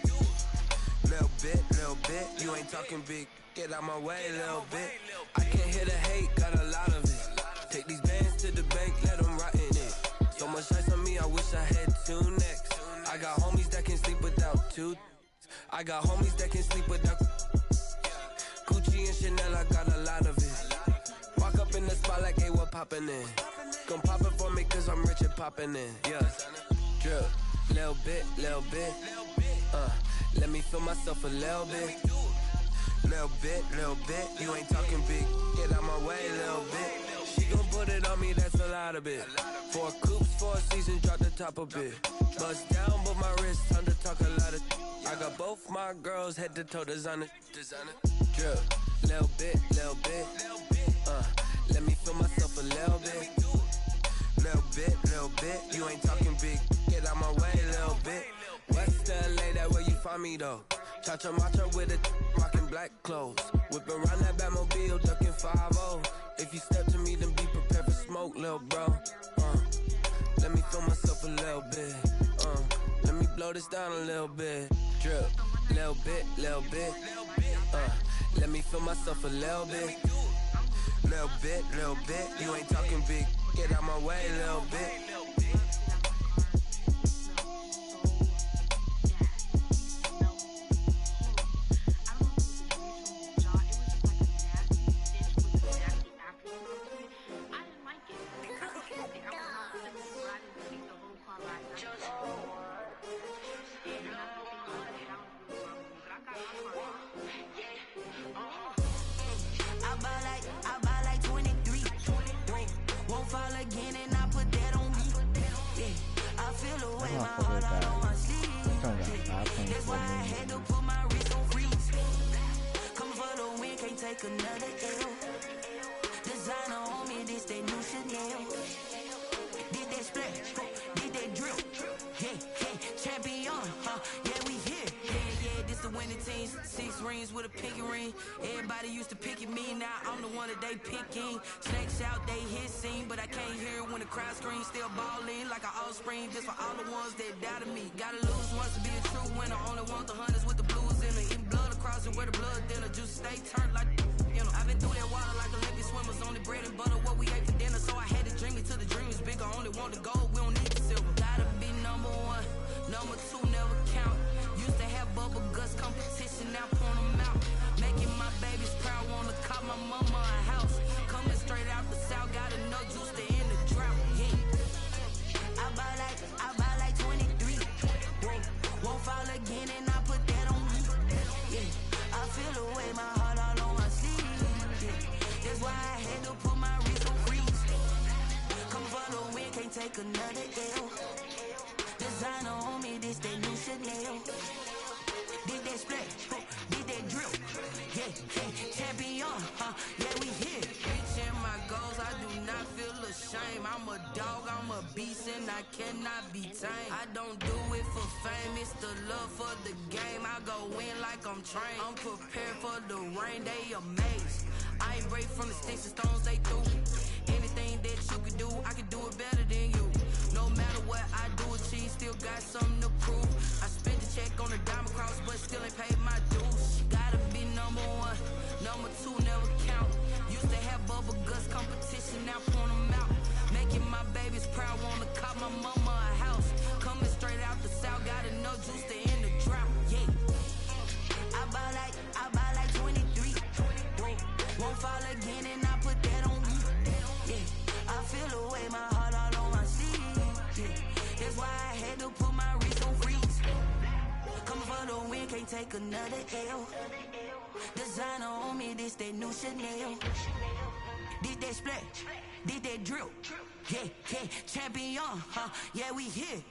you ain't talking big, get out my way a little bit, I can't hear the hate, got a lot of it, take these bands to the bank, let them rot in it, so much ice on me, I wish I had two necks, I got homies that can sleep without two, I got homies that can sleep without Gucci and Chanel, I got a lot of it. Walk up in the spot like, hey, what poppin' in? Gon' pop it for me cause I'm rich and poppin' in. Yeah, drip, little bit. Let me feel myself a little bit. Little bit. You ain't talking big. Get out my way, little bit. She gon' put it on me, that's a lot of it. 4 coops, 4 seasons, drop the top a bit. Bust down, but my wrist, time to talk a lot of. I got both my girls head to toe designer. Drip, little bit. Let me feel myself a little bit. Little bit. You ain't talking big. Get out my way, little bit. West LA, that where you find me though. Cha-cha matcha with a rockin' black clothes. Whip around that Batmobile, ducking 5-0. If you step to me, then be prepared for smoke, little bro. Let me feel myself a little bit. Let me blow this down a little bit. Drip, little bit. Let me feel myself a little bit. Little bit. You ain't talking big. Get out my way, little bit. I buy like 23. Won't fall again and I put that on me. Yeah, I feel away my heart out on my sleeve. That's why I had to put my wrist on freeze. Come for the win, can't take another L. Designer on me, this that new Chanel. Did that splash, did that drill. Yeah, champion, yeah, we here. Yeah, this the winning team. 6 rings with a pinky ring. Everybody used to pick at me, now I'm the one that they picking. Snakes out, they hit scene, but I can't hear when the crowd screams. Still ballin' like an offspring, just for all the ones that doubted me. Gotta lose once to be a true winner. Only want the hunters with the blues in it. Eating blood across it where the blood dinner. Juice stay turned like, you know. I've been through that water like Olympic swimmers. Only bread and butter, what we ate for dinner. So I had to dream it till the dream is bigger. Only want the gold, we don't need the silver. Gotta be number 1, number 2 never count. Used to have bubble guts competition, now point them out. Making my babies proud, wanna call my mama a house. Coming straight out the south, got enough juice to end the drought. Yeah, I buy like 23. Won't fall again and I put that on me. Yeah, I feel away my heart all on my sleeve. Yeah, that's why I had to put my wrist on freeze. Come for the win, can't take another L. Designer on me, this that new Chanel. Did that splash, did that drill. Yeah, champion, yeah, we here. Reaching my goals, I do not feel ashamed. I'm a dog, I'm a beast, and I cannot be tamed. I don't do it for fame, it's the love for the game. I go in like I'm trained. I'm prepared for the rain, they amazed. I ain't break from the sticks and stones they threw. Anything that you could do, I can do it better than you. No matter what I do, achieve, still got something to prove. I spent the check on the diamond cross, but still ain't paid my dues. Gotta be number 1, number 2 never count. Used to have bubble guts competition, now point them out. Making my babies proud, wanna call my mama a house. Coming straight out the south, got enough juice to end the drought. Yeah, I buy like 23. Won't fall again and I put that on me. Yeah, I feel away my heart all on my sleeve. Yeah, that's why I had to put my wrist on freeze. Come for the win, can't take another L. Designer on me, this that new Chanel. Did that splash, did that drill. Yeah, champion, yeah, we here.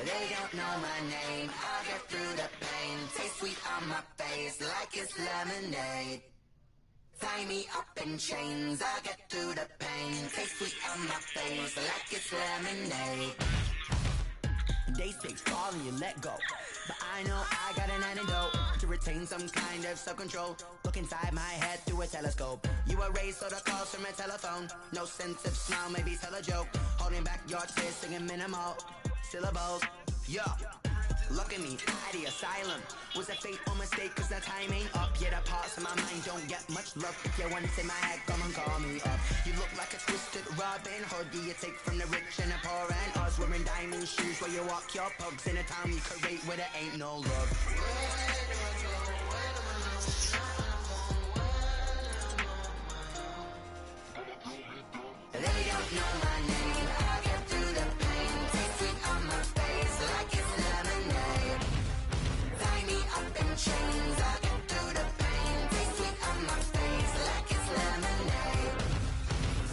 They don't know my name, I'll get through the pain. Taste sweet on my face like it's lemonade. Tie me up in chains, I'll get through the pain. Taste sweet on my face like it's lemonade. They say fall and you let go, but I know I got an antidote to retain some kind of self-control. Look inside my head through a telescope. You erase all the calls from a telephone. No sense of smile, maybe tell a joke. Holding back your tears, singing minimal syllables. Yo, look at me, at the asylum. Was a fate or mistake, cause the time ain't up. Yet the parts of my mind don't get much love. If you once in my head, come and call me up. You look like a twisted Robin Hood. Do you take from the rich and the poor and us? Wearing diamond shoes where you walk your pugs in a town you create where there ain't no love. They don't know my name. I get through the pain. Taste sweet on my face like it's lemonade. Tie me up in chains. I get through the pain. Taste sweet on my face like it's lemonade.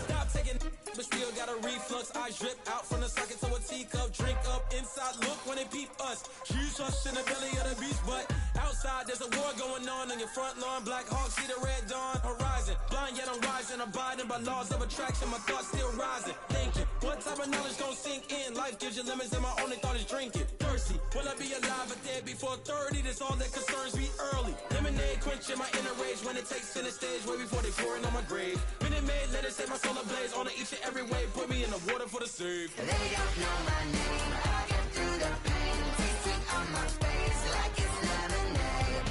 Stop taking, but still got a reflux. Eyes drip out from the socket to a teacup. Drink up inside, look when they peep us. Shoes us in the belly of the beast, but outside there's a war going on your front lawn. Black Hawk, see the red dawn horizon. Blind yet I'm rising, abiding by laws of attraction. My thoughts still rising, thinking what type of knowledge gon' sink in? Life gives you lemons and my only thought is drinking. Thirsty, will I be alive or dead before 30? That's all that concerns me early. Lemonade quenching my inner rage when it takes center stage way before they pouring on my grave. Minute Maid, let it set my soul ablaze on each and every way. Put me in the water for the save. They don't know my name. I get through the pain. Taste sweet on my face like it's lemonade.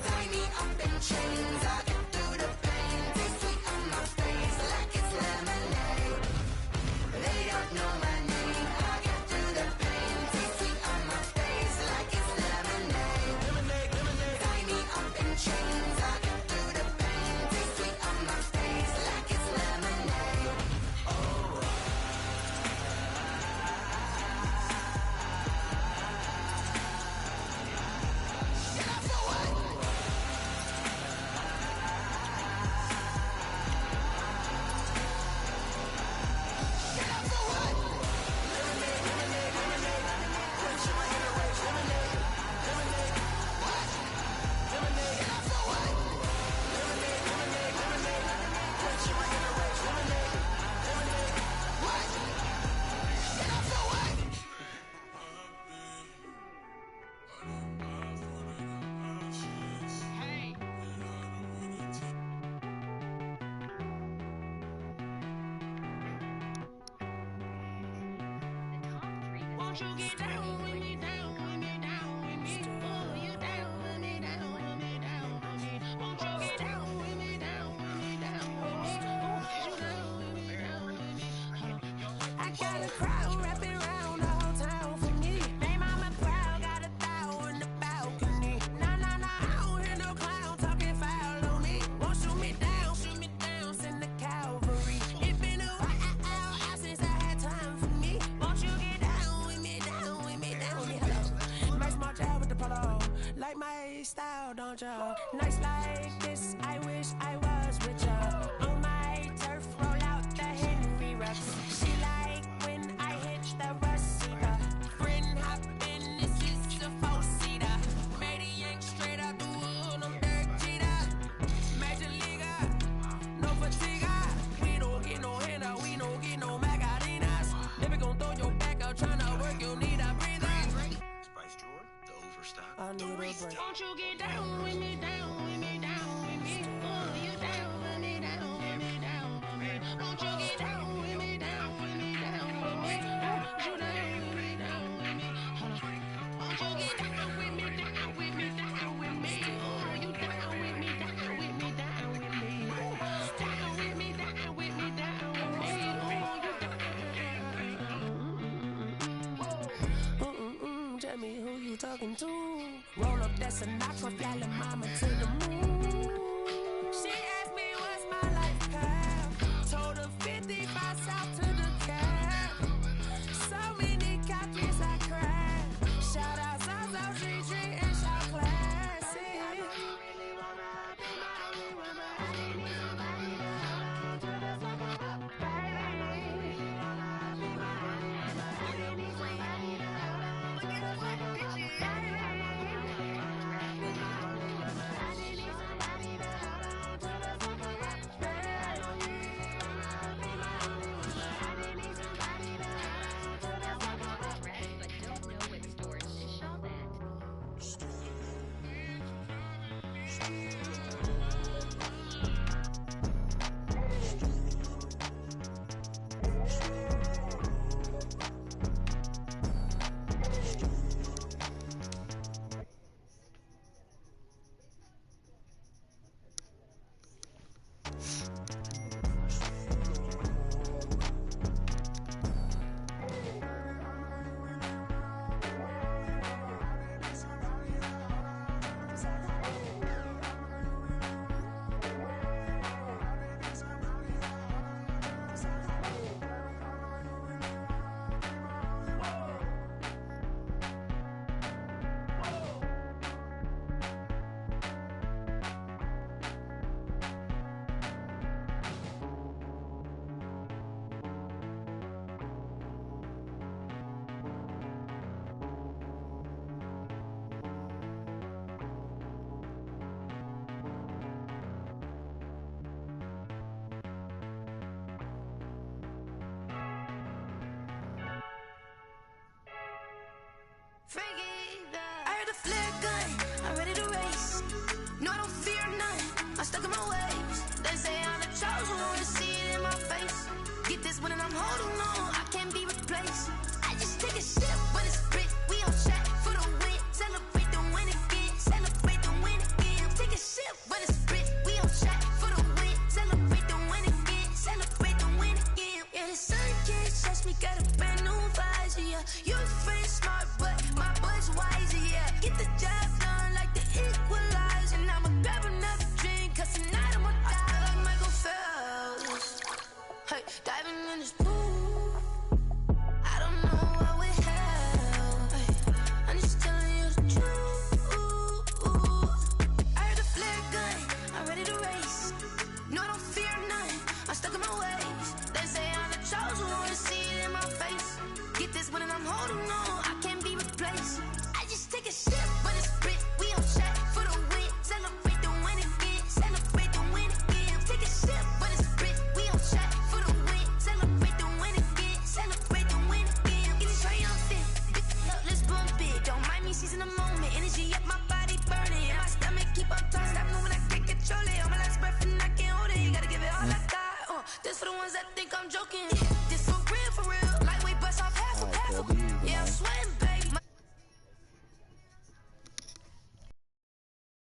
Tie me up in chains. I get through the pain. Taste sweet on my face like it's lemonade. They don't know my name. I get through the pain. Taste sweet on my face like it's lemonade. Lemonade, lemonade. Tie me up in chains. I get through the pain. Taste sweet on my face like it's lemonade. Oh. Won't you get down with me, down with me, down with me? Oh, you down with me, down with me, down with me. Won't you get down with me, down with me, down with me? Oh, you down with me, down with me. I got a crowd wrapping around the whole town for me. Name mama proud, got a thou in the balcony. Nah, I don't hear no clown talking foul on me. Won't shoot me down, send the cavalry. It been a while since I had time for me. Won't you get down with me, down with me, down with me? Hello. Nice smart job with the polo. Like my style, don't y'all? Nice like this, I wish I was with y'all. On my turf, roll out the Henry Rux. She like when I hitch the receiver. Friend hop in, this is a four-seater. Made a yank straight out the wood, I'm Derek Jeter. Major leaguer, no fatigue. We don't get no handout, we don't get no Magarinas. Never gon' throw your back out, tryna work, you need a breather. Spice drawer, the overstock. I need a break. Won't you get down with me, down with me, down with me? Oh, you down with me, down with me, down with me. Won't you get down with me, down with me, down with me? Oh, you down with me, down with me. Won't you get down with me, down with me, down with me? Oh, you down with me, down with me, down with me. Down with me, down with me, down with me. Oh, you tell me who you talking to. Roll up that Sinatra, fly the mama to the moon. She asked me what's my life path. Told her 55 south to the cab. So many copies I cried. Shout out South Street and shout classic. Holding on, I can't be replaced. I just take a sip when it's spit. We on track for the win. Celebrate the win again. Celebrate the win again. Take a sip when it's spit. We on track for the win. Celebrate the win again. Celebrate the win again. Yeah, the sun can't touch me. Got a brand new visor. Yeah, your friend smart, but my boy's wiser. Yeah, get the job done like the equalizer. And I'ma grab another drink, 'cause tonight I'ma die like Michael Phelps. Hey, diving in this pool.